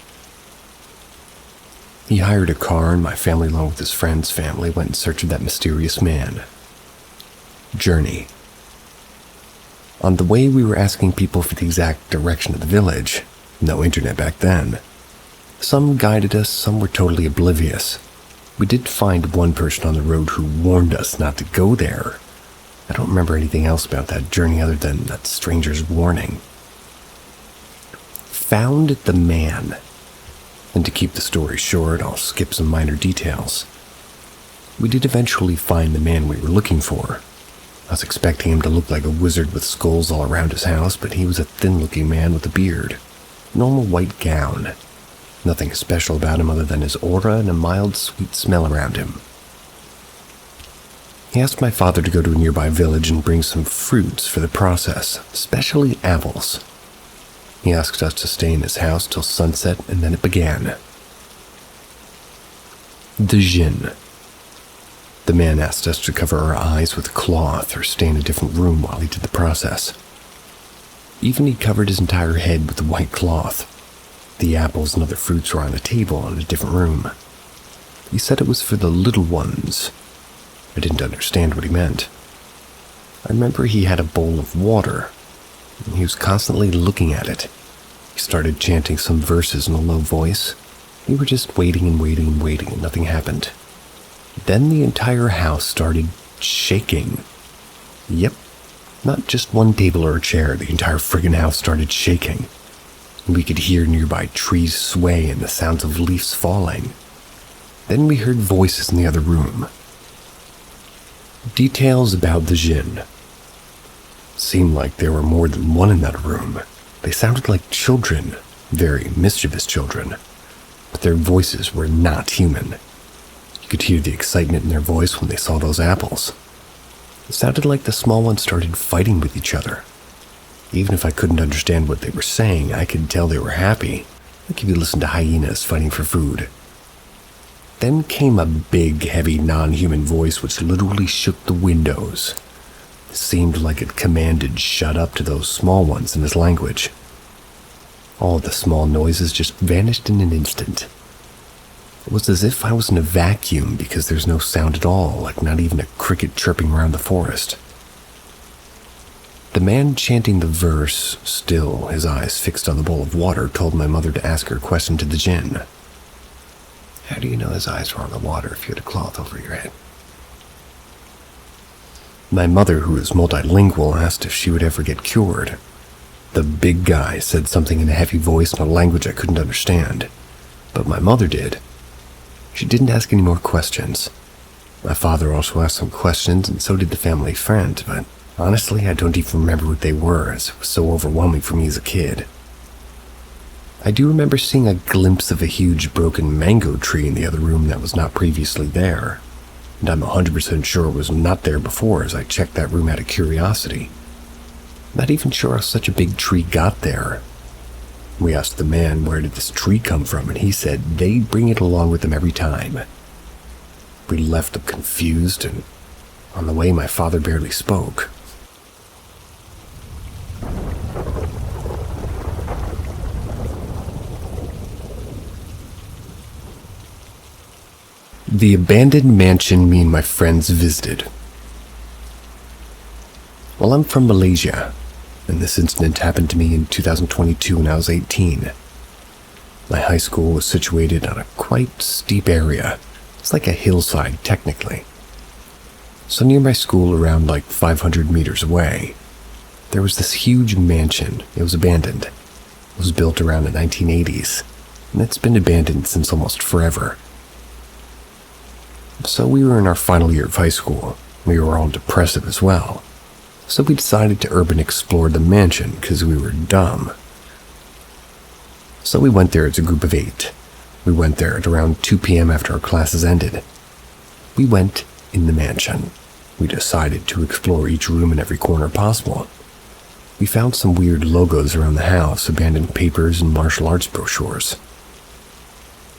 Speaker 1: He hired a car, and my family, along with his friend's family, went in search of that mysterious man. Journey. On the way, we were asking people for the exact direction of the village. No internet back then. Some guided us, some were totally oblivious. We did find one person on the road who warned us not to go there. I don't remember anything else about that journey other than that stranger's warning. Found the man. And to keep the story short, I'll skip some minor details. We did eventually find the man we were looking for. I was expecting him to look like a wizard with skulls all around his house, but he was a thin-looking man with a beard. Normal white gown. Nothing special about him other than his aura and a mild, sweet smell around him. He asked my father to go to a nearby village and bring some fruits for the process, especially apples. He asked us to stay in his house till sunset, and then it began. The Jinn. The man asked us to cover our eyes with a cloth or stay in a different room while he did the process. Even he covered his entire head with a white cloth. The apples and other fruits were on a table in a different room. He said it was for the little ones. I didn't understand what he meant. I remember he had a bowl of water, and he was constantly looking at it. He started chanting some verses in a low voice. We were just waiting and waiting and waiting, and nothing happened. Then the entire house started shaking. Yep, not just one table or a chair, the entire friggin' house started shaking. We could hear nearby trees sway and the sounds of leaves falling. Then we heard voices in the other room. Details about the Jinn. Seemed like there were more than one in that room. They sounded like children, very mischievous children, but their voices were not human. You could hear the excitement in their voice when they saw those apples. It sounded like the small ones started fighting with each other. Even if I couldn't understand what they were saying, I could tell they were happy, like if you listened to hyenas fighting for food. Then came a big, heavy, non-human voice which literally shook the windows. It seemed like it commanded shut up to those small ones in his language. All the small noises just vanished in an instant. It was as if I was in a vacuum because there's no sound at all, like not even a cricket chirping around the forest. The man chanting the verse, still his eyes fixed on the bowl of water, told my mother to ask her a question to the Jinn. How do you know his eyes were on the water if you had a cloth over your head? My mother, who is multilingual, asked if she would ever get cured. The big guy said something in a heavy voice in a language I couldn't understand, but my mother did. She didn't ask any more questions. My father also asked some questions, and so did the family friend, but honestly, I don't even remember what they were, as it was so overwhelming for me as a kid. I do remember seeing a glimpse of a huge broken mango tree in the other room that was not previously there, and I'm 100% sure it was not there before as I checked that room out of curiosity. Not even sure how such a big tree got there. We asked the man where did this tree come from, and he said they bring it along with them every time. We left confused, and on the way my father barely spoke. The abandoned mansion me and my friends visited. Well, I'm from Malaysia, and this incident happened to me in 2022 when I was 18. My high school was situated on a quite steep area. It's like a hillside, technically. So near my school, around like 500 meters away, there was this huge mansion. It was abandoned. It was built around the 1980s, and it's been abandoned since almost forever. So we were in our final year of high school. We were all depressive as well. So we decided to urban explore the mansion because we were dumb. So we went there as a group of 8. We went there at around 2 p.m. after our classes ended. We went in the mansion. We decided to explore each room and every corner possible. We found some weird logos around the house, abandoned papers, and martial arts brochures.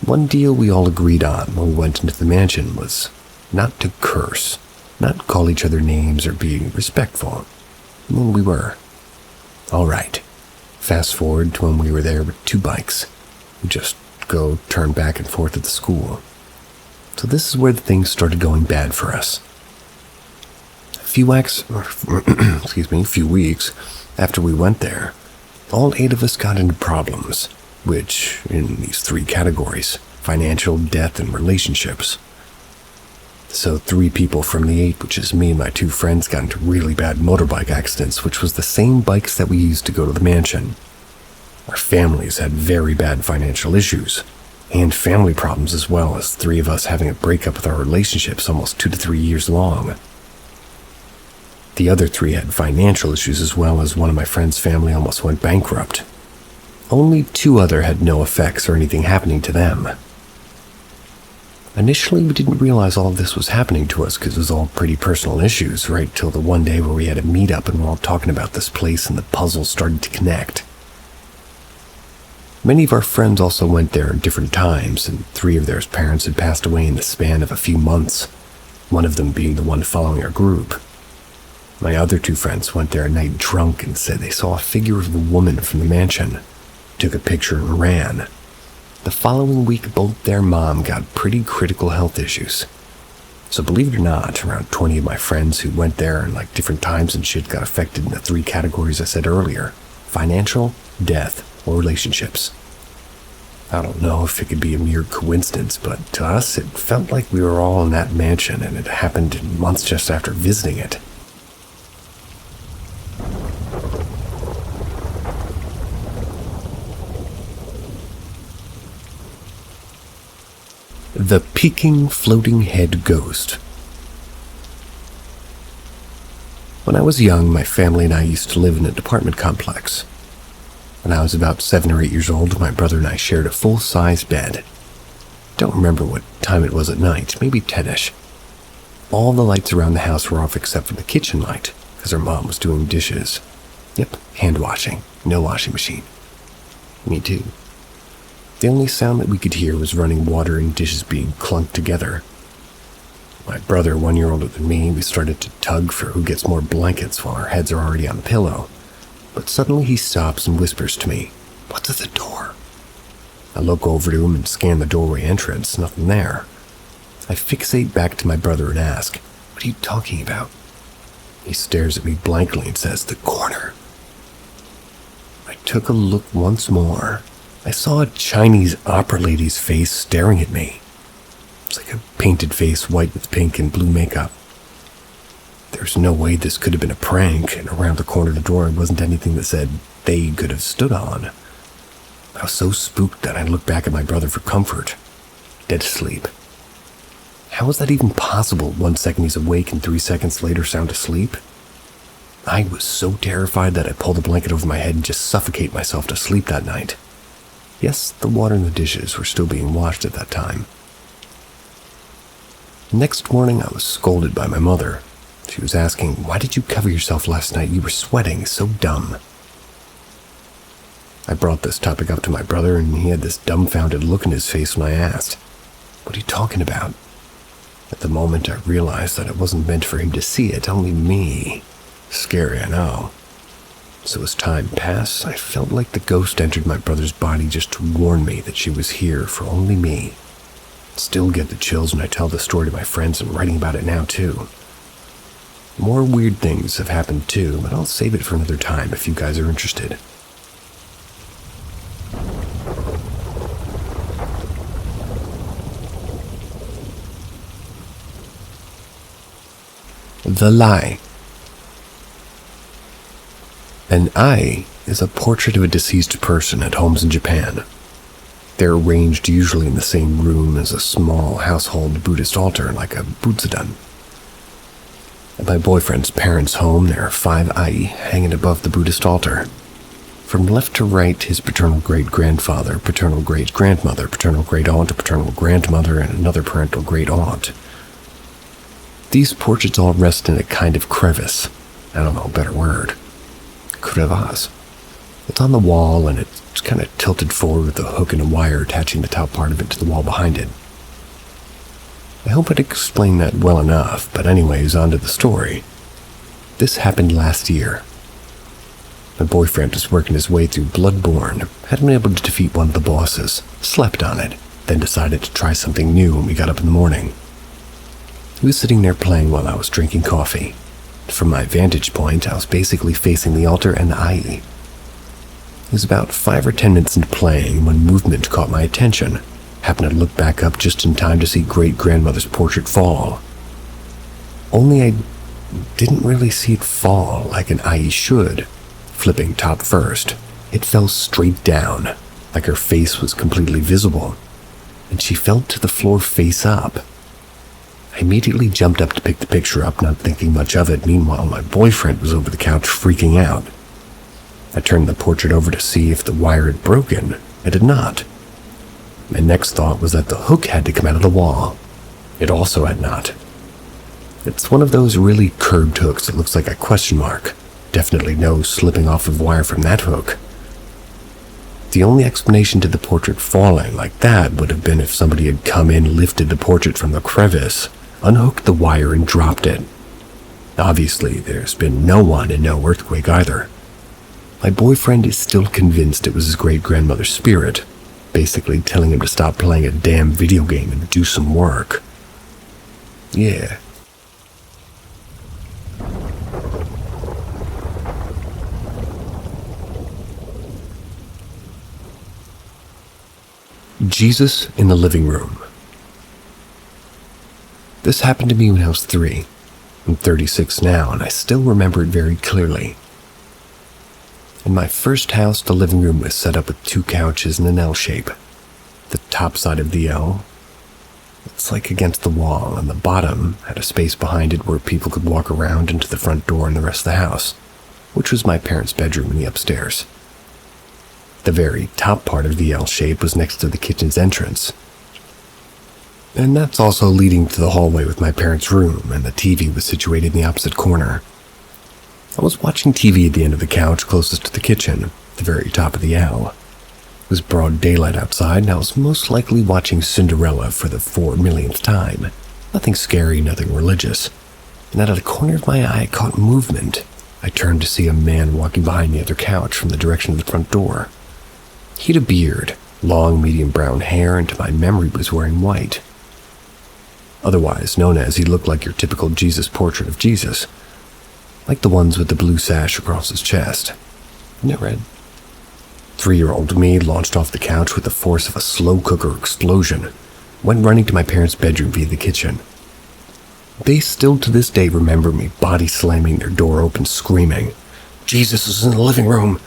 Speaker 1: One deal we all agreed on when we went into the mansion was not to curse, not call each other names or be respectful. Well, we were. All right. Fast forward to when we were there with 2 bikes. We just go turn back and forth at the school. So this is where the things started going bad for us. A few weeks after we went there, all 8 of us got into problems, which, in these 3 categories, financial, death, and relationships. So 3 people from the 8, which is me and my 2 friends, got into really bad motorbike accidents, which was the same bikes that we used to go to the mansion. Our families had very bad financial issues, and family problems as well, as 3 of us having a breakup with our relationships almost 2 to 3 years long. The other 3 had financial issues as well, as one of my friend's family almost went bankrupt. Only 2 other had no effects or anything happening to them. Initially, we didn't realize all of this was happening to us because it was all pretty personal issues, right till the one day where we had a meet-up and we're all talking about this place and the puzzles started to connect. Many of our friends also went there at different times, and 3 of their parents had passed away in the span of a few months, one of them being the one following our group. My other 2 friends went there at night drunk and said they saw a figure of a woman from the mansion, took a picture and ran. The following week, both their mom got pretty critical health issues. So believe it or not, around 20 of my friends who went there in different times and shit got affected in the 3 categories I said earlier: financial, death, or relationships. I don't know if it could be a mere coincidence, but to us it felt like we were all in that mansion and it happened months just after visiting it. The Peeking Floating Head Ghost. When I was young, my family and I used to live in an apartment complex. When I was about 7 or 8 years old, my brother and I shared a full-size bed. Don't remember what time it was at night, maybe 10ish. All the lights around the house were off except for the kitchen light, because our mom was doing dishes. Yep, hand washing, no washing machine. Me too. The only sound that we could hear was running water and dishes being clunked together. My brother, 1 year older than me, we started to tug for who gets more blankets while our heads are already on the pillow. But suddenly he stops and whispers to me, "What's at the door?" I look over to him and scan the doorway entrance, nothing there. I fixate back to my brother and ask, "What are you talking about?" He stares at me blankly and says, "The corner." I took a look once more. I saw a Chinese opera lady's face staring at me. It's like a painted face, white with pink and blue makeup. There's no way this could have been a prank, and around the corner of the door wasn't anything that said they could have stood on. I was so spooked that I looked back at my brother for comfort. Dead asleep. How is that even possible? 1 second he's awake and 3 seconds later sound asleep? I was so terrified that I pulled the blanket over my head and just suffocate myself to sleep that night. Yes, the water and the dishes were still being washed at that time. Next morning, I was scolded by my mother. She was asking, "Why did you cover yourself last night? You were sweating, so dumb." I brought this topic up to my brother, and he had this dumbfounded look in his face when I asked, "What are you talking about?" At the moment, I realized that it wasn't meant for him to see it, only me. Scary, I know. So as time passed, I felt like the ghost entered my brother's body just to warn me that she was here for only me. Still get the chills when I tell the story to my friends and writing about it now too. More weird things have happened too, but I'll save it for another time if you guys are interested. The Lie. An eye is a portrait of a deceased person at homes in Japan. They're arranged usually in the same room as a small household Buddhist altar, like a butsudan. At my boyfriend's parents' home, there are 5 eye hanging above the Buddhist altar. From left to right, his paternal great-grandfather, paternal great-grandmother, paternal great-aunt, paternal grandmother, and another parental great-aunt. These portraits all rest in a kind of crevice. I don't know a better word. Crevasse. It's on the wall and it's kind of tilted forward with a hook and a wire attaching the top part of it to the wall behind it. I hope I'd explained that well enough, but anyways, on to the story. This happened last year. My boyfriend was working his way through Bloodborne, hadn't been able to defeat one of the bosses, slept on it, then decided to try something new when we got up in the morning. He was sitting there playing while I was drinking coffee. From my vantage point, I was basically facing the altar and the eye. It was about 5 or 10 minutes into playing when movement caught my attention. Happened to look back up just in time to see great-grandmother's portrait fall. Only I didn't really see it fall like an eye should. Flipping top first, it fell straight down, like her face was completely visible, and she fell to the floor face up. I immediately jumped up to pick the picture up, not thinking much of it. Meanwhile, my boyfriend was over the couch freaking out. I turned the portrait over to see if the wire had broken. It had not. My next thought was that the hook had to come out of the wall. It also had not. It's one of those really curved hooks that looks like a question mark. Definitely no slipping off of wire from that hook. The only explanation to the portrait falling like that would have been if somebody had come in, lifted the portrait from the crevice, unhooked the wire, and dropped it. Obviously, there's been no one and no earthquake either. My boyfriend is still convinced it was his great-grandmother's spirit, basically telling him to stop playing a damn video game and do some work. Yeah. Jesus in the living room. This happened to me when I was 3. I'm 36 now, and I still remember it very clearly. In my first house, the living room was set up with 2 couches in an L shape. The top side of the L, it's like against the wall, and the bottom had a space behind it where people could walk around into the front door and the rest of the house, which was my parents' bedroom in the upstairs. The very top part of the L shape was next to the kitchen's entrance. And that's also leading to the hallway with my parents' room, and the TV was situated in the opposite corner. I was watching TV at the end of the couch closest to the kitchen, the very top of the L. It was broad daylight outside, and I was most likely watching Cinderella for the 4 millionth time. Nothing scary, nothing religious. And out of the corner of my eye, I caught movement. I turned to see a man walking behind the other couch from the direction of the front door. He had a beard, long medium brown hair, and to my memory was wearing white. Otherwise known as, he looked like your typical Jesus portrait of Jesus, like the ones with the blue sash across his chest. Isn't it red? 3-year-old me launched off the couch with the force of a slow cooker explosion, went running to my parents' bedroom via the kitchen. They still to this day remember me body slamming their door open, screaming, "Jesus is in the living room!"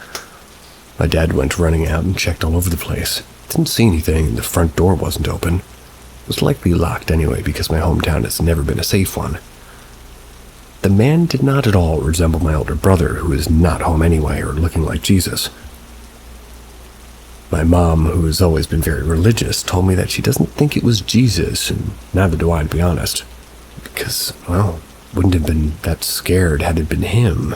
Speaker 1: My dad went running out and checked all over the place. Didn't see anything, and the front door wasn't open. It was likely locked anyway, because my hometown has never been a safe one. The man did not at all resemble my older brother, who is not home anyway or looking like Jesus. My mom, who has always been very religious, told me that she doesn't think it was Jesus, and neither do I, to be honest. Because, well, wouldn't have been that scared had it been him.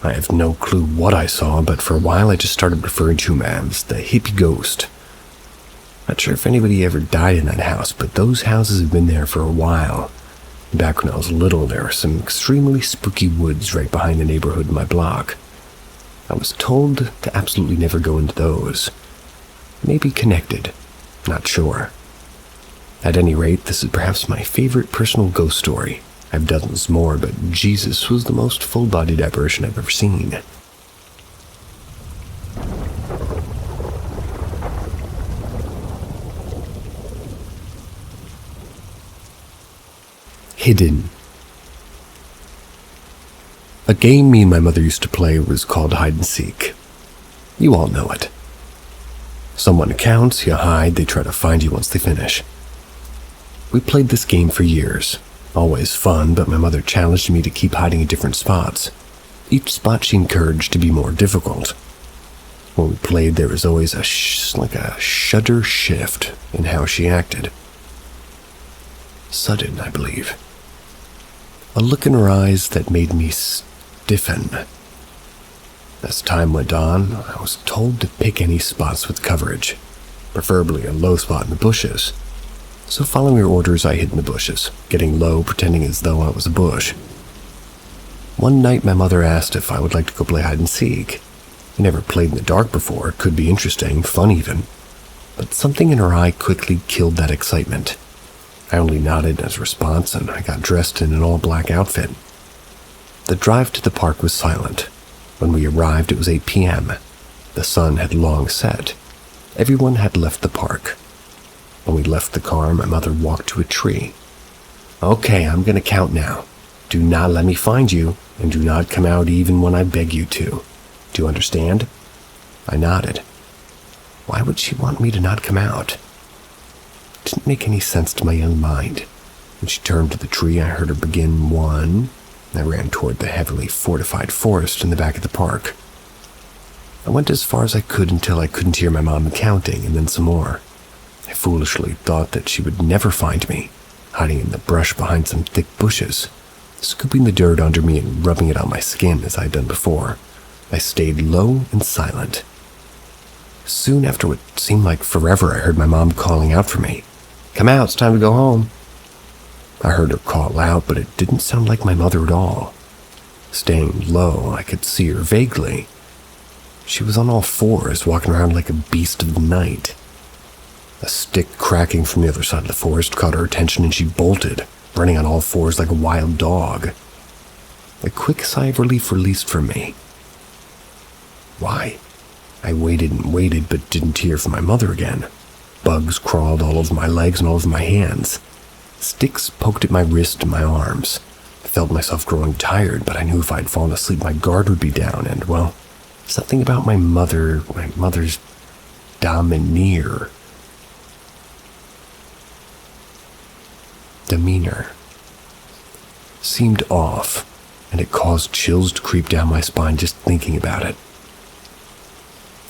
Speaker 1: I have no clue what I saw, but for a while I just started referring to him as the hippie ghost. Not sure if anybody ever died in that house, but those houses have been there for a while. Back when I was little, there were some extremely spooky woods right behind the neighborhood in my block. I was told to absolutely never go into those. Maybe connected, not sure. At any rate, this is perhaps my favorite personal ghost story. I have dozens more, but Jesus was the most full-bodied apparition I've ever seen. Hidden. A game me and my mother used to play was called hide and seek. You all know it. Someone counts, you hide, they try to find you once they finish. We played this game for years. Always fun, but my mother challenged me to keep hiding in different spots. Each spot she encouraged to be more difficult. When we played, there was always a shutter shift in how she acted. Sudden, I believe. A look in her eyes that made me stiffen. As time went on, I was told to pick any spots with coverage, preferably a low spot in the bushes. So following her orders, I hid in the bushes, getting low, pretending as though I was a bush. One night, my mother asked if I would like to go play hide and seek. I never played in the dark before. It could be interesting, fun even. But something in her eye quickly killed that excitement. I only nodded as a response, and I got dressed in an all-black outfit. The drive to the park was silent. When we arrived, it was 8 p.m. The sun had long set. Everyone had left the park. When we left the car, my mother walked to a tree. "Okay, I'm going to count now. Do not let me find you, and do not come out even when I beg you to. Do you understand?" I nodded. Why would she want me to not come out? It didn't make any sense to my young mind. When she turned to the tree, I heard her begin 1. I ran toward the heavily fortified forest in the back of the park. I went as far as I could until I couldn't hear my mom counting, and then some more. I foolishly thought that she would never find me, hiding in the brush behind some thick bushes, scooping the dirt under me and rubbing it on my skin as I had done before. I stayed low and silent. Soon after what seemed like forever, I heard my mom calling out for me. "Come out, it's time to go home." I heard her call out, but it didn't sound like my mother at all. Staying low, I could see her vaguely. She was on all fours, walking around like a beast of the night. A stick cracking from the other side of the forest caught her attention, and she bolted, running on all fours like a wild dog. A quick sigh of relief released from me. Why? I waited and waited, but didn't hear from my mother again. Bugs crawled all over my legs and all over my hands. Sticks poked at my wrist and my arms. I felt myself growing tired, but I knew if I'd fallen asleep, my guard would be down, and, well, something about my mother's demeanor seemed off, and it caused chills to creep down my spine just thinking about it.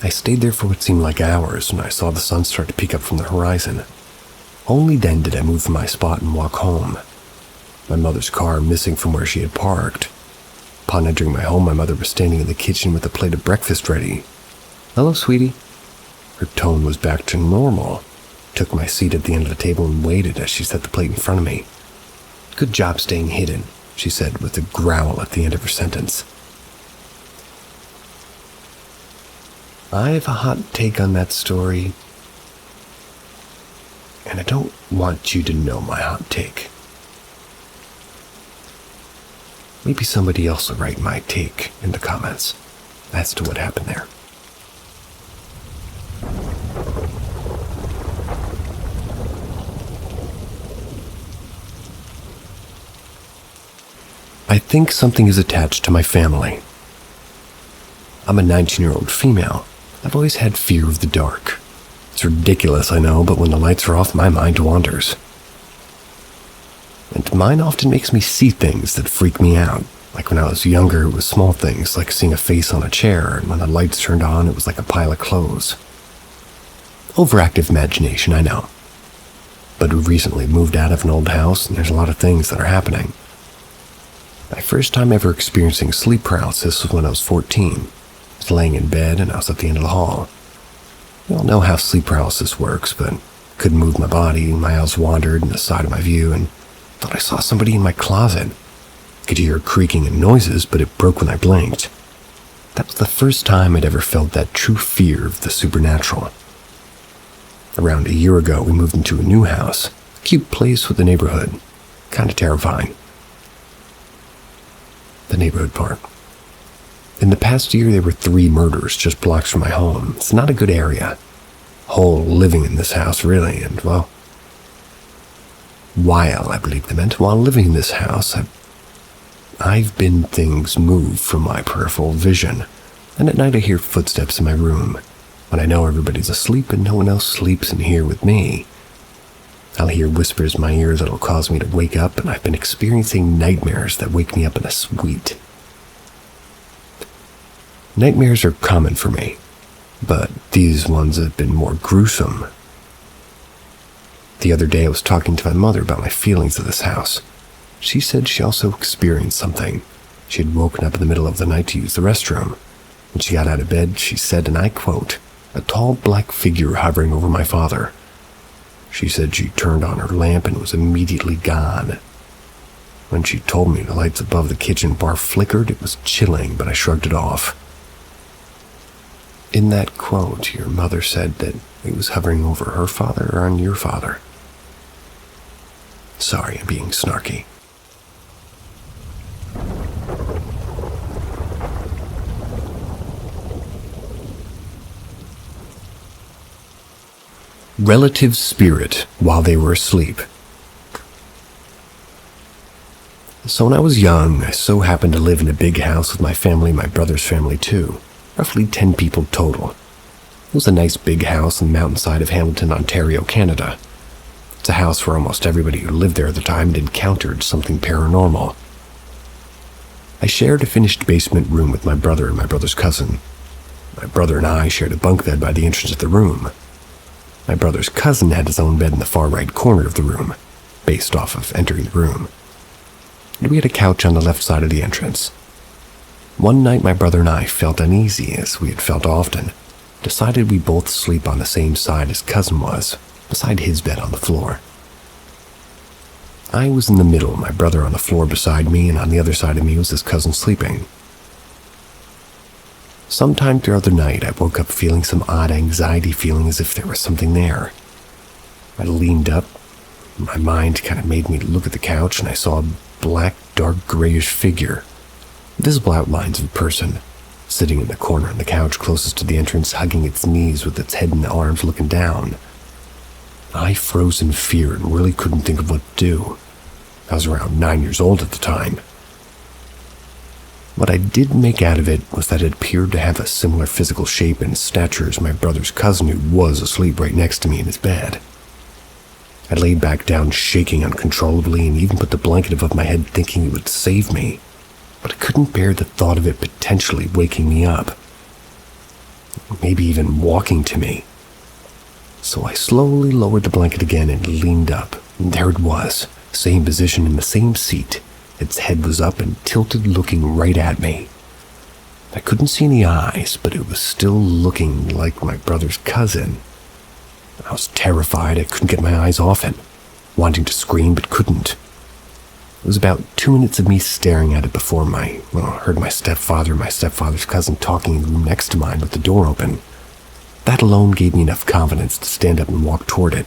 Speaker 1: I stayed there for what seemed like hours, and I saw the sun start to peek up from the horizon. Only then did I move from my spot and walk home. My mother's car missing from where she had parked. Upon entering my home, my mother was standing in the kitchen with a plate of breakfast ready. "Hello, sweetie." Her tone was back to normal. Took my seat at the end of the table and waited as she set the plate in front of me. "Good job staying hidden," she said with a growl at the end of her sentence. I have a hot take on that story, and I don't want you to know my hot take. Maybe somebody else will write my take in the comments as to what happened there. I think something is attached to my family. I'm a 19-year-old female. I've always had fear of the dark. It's ridiculous, I know, but when the lights are off, my mind wanders. And mine often makes me see things that freak me out. Like when I was younger, it was small things, like seeing a face on a chair, and when the lights turned on, it was like a pile of clothes. Overactive imagination, I know. But we recently moved out of an old house, and there's a lot of things that are happening. My first time ever experiencing sleep paralysis was when I was 14. I was laying in bed, and I was at the end of the hall. You all know how sleep paralysis works, but couldn't move my body, my eyes wandered in the side of my view, and thought I saw somebody in my closet. Could hear creaking and noises, but it broke when I blinked. That was the first time I'd ever felt that true fear of the supernatural. Around a year ago, we moved into a new house, a cute place with the neighborhood. Kinda terrifying. The neighborhood part. In the past year, there were 3 murders just blocks from my home. It's not a good area. Whole living in this house, really, and, well, while I believe they meant, while living in this house, I've been things move from my peripheral vision, and at night I hear footsteps in my room. When I know everybody's asleep and no one else sleeps in here with me, I'll hear whispers in my ear that'll cause me to wake up, and I've been experiencing nightmares that wake me up in a sweat. Nightmares are common for me, but these ones have been more gruesome. The other day I was talking to my mother about my feelings of this house. She said she also experienced something. She had woken up in the middle of the night to use the restroom. When she got out of bed, she said, and I quote, "A tall black figure hovering over my father." She said she turned on her lamp and was immediately gone. When she told me the lights above the kitchen bar flickered, it was chilling, but I shrugged it off. In that quote, your mother said that it was hovering over her father or on your father. Sorry, I'm being snarky. Relative spirit while they were asleep. So when I was young, I so happened to live in a big house with my family and my brother's family too. Roughly 10 people total. It was a nice big house on the mountainside of Hamilton, Ontario, Canada. It's a house where almost everybody who lived there at the time had encountered something paranormal. I shared a finished basement room with my brother and my brother's cousin. My brother and I shared a bunk bed by the entrance of the room. My brother's cousin had his own bed in the far right corner of the room, based off of entering the room. And we had a couch on the left side of the entrance. One night my brother and I felt uneasy, as we had felt often, decided we both sleep on the same side his cousin was, beside his bed on the floor. I was in the middle, my brother on the floor beside me, and on the other side of me was his cousin sleeping. Sometime throughout the night, I woke up feeling some odd anxiety, feeling as if there was something there. I leaned up. My mind kind of made me look at the couch, and I saw a black, dark, grayish figure, visible outlines of a person, sitting in the corner on the couch closest to the entrance, hugging its knees with its head in the arms, looking down. I froze in fear and really couldn't think of what to do. I was around 9 years old at the time. What I did make out of it was that it appeared to have a similar physical shape and stature as my brother's cousin, who was asleep right next to me in his bed. I laid back down, shaking uncontrollably, and even put the blanket above my head thinking it would save me, but I couldn't bear the thought of it potentially waking me up, maybe even walking to me. So I slowly lowered the blanket again and leaned up, and there it was, same position in the same seat. Its head was up and tilted, looking right at me. I couldn't see any eyes, but it was still looking like my brother's cousin. I was terrified. I couldn't get my eyes off it, wanting to scream but couldn't. It was about 2 minutes of me staring at it before I heard my stepfather and my stepfather's cousin talking in the room next to mine with the door open. That alone gave me enough confidence to stand up and walk toward it,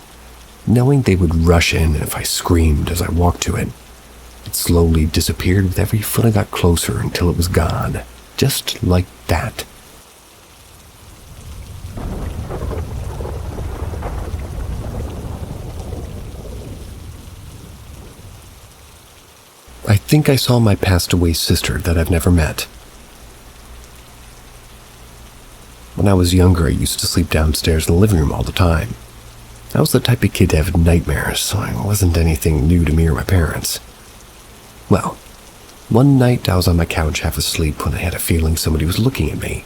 Speaker 1: knowing they would rush in if I screamed as I walked to it. It slowly disappeared with every foot I got closer until it was gone, just like that. I think I saw my passed-away sister that I've never met. When I was younger, I used to sleep downstairs in the living room all the time. I was the type of kid to have nightmares, so it wasn't anything new to me or my parents. Well, one night I was on my couch half asleep when I had a feeling somebody was looking at me.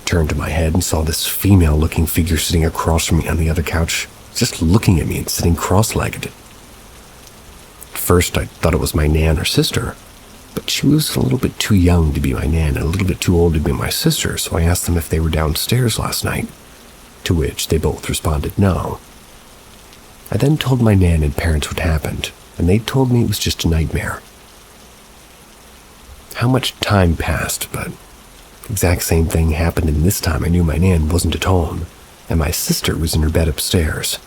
Speaker 1: Turned to my head and saw this female-looking figure sitting across from me on the other couch, just looking at me and sitting cross-legged. At first I thought it was my nan or sister, but she was a little bit too young to be my nan and a little bit too old to be my sister, so I asked them if they were downstairs last night, to which they both responded no. I then told my nan and parents what happened, and they told me it was just a nightmare. How much time passed, but the exact same thing happened, and this time I knew my nan wasn't at home, and my sister was in her bed upstairs.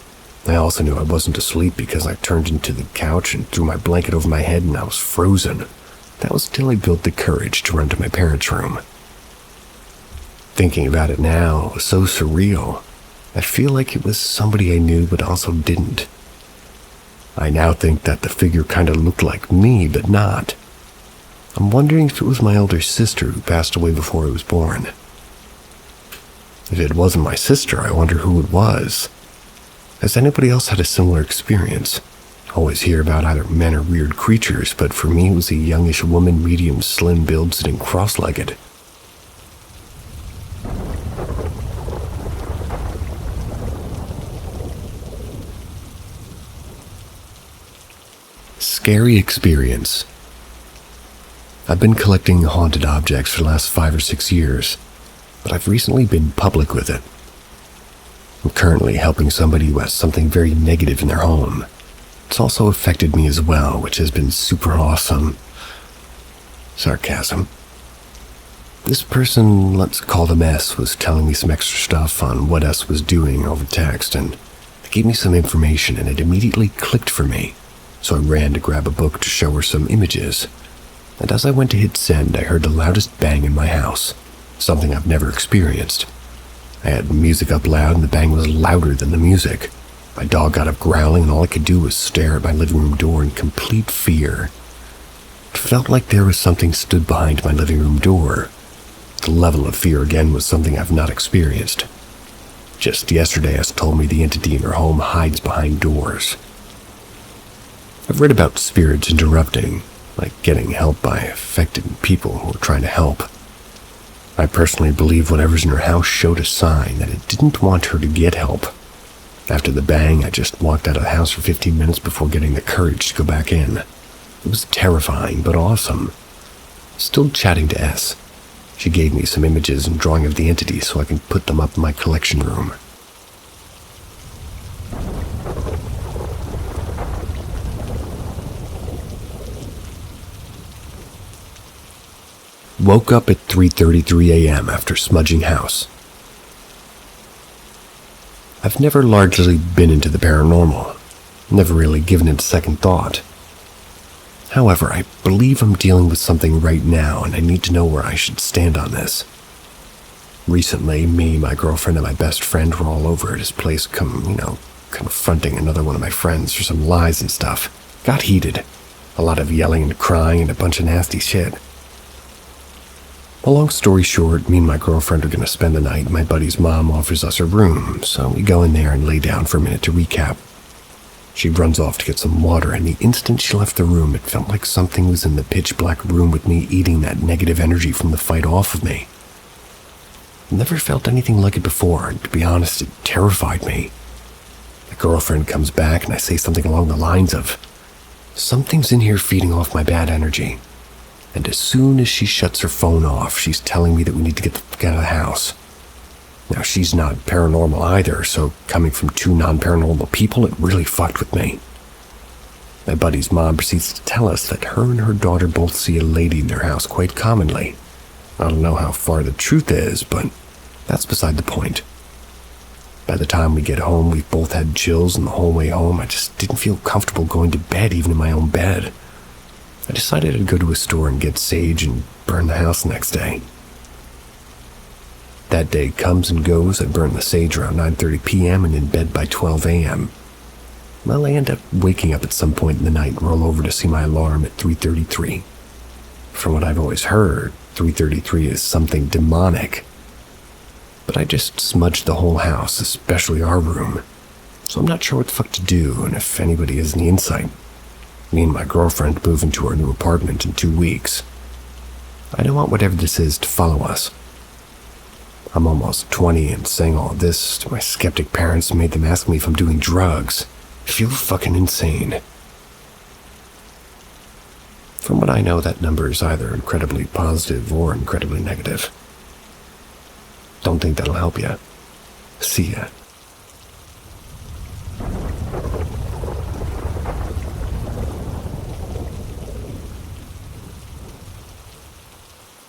Speaker 1: I also knew I wasn't asleep because I turned into the couch and threw my blanket over my head and I was frozen. That was until I built the courage to run to my parents' room. Thinking about it now, it was so surreal. I feel like it was somebody I knew but also didn't. I now think that the figure kind of looked like me, but not. I'm wondering if it was my older sister who passed away before I was born. If it wasn't my sister, I wonder who it was. Has anybody else had a similar experience? I always hear about either men or weird creatures, but for me it was a youngish woman, medium slim build, sitting cross-legged. Scary experience. I've been collecting haunted objects for the last 5 or 6 years, but I've recently been public with it. I'm currently helping somebody who has something very negative in their home. It's also affected me as well, which has been super awesome. Sarcasm. This person, let's call them S, was telling me some extra stuff on what S was doing over text, and they gave me some information and it immediately clicked for me. So I ran to grab a book to show her some images. And as I went to hit send, I heard the loudest bang in my house, something I've never experienced. I had music up loud and the bang was louder than the music. My dog got up growling and all I could do was stare at my living room door in complete fear. It felt like there was something stood behind my living room door. The level of fear again was something I've not experienced. Just yesterday, S told me the entity in her home hides behind doors. I've read about spirits interrupting, like getting help by affected people who are trying to help. I personally believe whatever's in her house showed a sign that it didn't want her to get help. After the bang, I just walked out of the house for 15 minutes before getting the courage to go back in. It was terrifying, but awesome. Still chatting to S. She gave me some images and drawing of the entity so I can put them up in my collection room. Woke up at 3:33 a.m. after smudging house. I've never largely been into the paranormal, never really given it a second thought. However, I believe I'm dealing with something right now, and I need to know where I should stand on this. Recently, me, my girlfriend, and my best friend were all over at his place confronting another one of my friends for some lies and stuff. Got heated. A lot of yelling and crying and a bunch of nasty shit. A long story short, me and my girlfriend are going to spend the night. My buddy's mom offers us a room, so we go in there and lay down for a minute to recap. She runs off to get some water, and the instant she left the room, it felt like something was in the pitch-black room with me, eating that negative energy from the fight off of me. Never felt anything like it before, and to be honest, it terrified me. My girlfriend comes back, and I say something along the lines of, "Something's in here feeding off my bad energy." And as soon as she shuts her phone off, she's telling me that we need to get the fuck out of the house. Now, she's not paranormal either, so coming from two non-paranormal people, it really fucked with me. My buddy's mom proceeds to tell us that her and her daughter both see a lady in their house quite commonly. I don't know how far the truth is, but that's beside the point. By the time we get home, we've both had chills, and the whole way home, I just didn't feel comfortable going to bed, even in my own bed. I decided I'd go to a store and get sage and burn the house the next day. That day comes and goes. I burn the sage around 9:30 p.m. and in bed by 12 a.m. Well, I end up waking up at some point in the night and roll over to see my alarm at 3:33. From what I've always heard, 3:33 is something demonic. But I just smudged the whole house, especially our room. So I'm not sure what the fuck to do, and if anybody has any insight. Me and my girlfriend move into our new apartment in 2 weeks. I don't want whatever this is to follow us. I'm almost 20, and saying all this to my skeptic parents made them ask me if I'm doing drugs. I feel fucking insane. From what I know, that number is either incredibly positive or incredibly negative. Don't think that'll help you. See ya.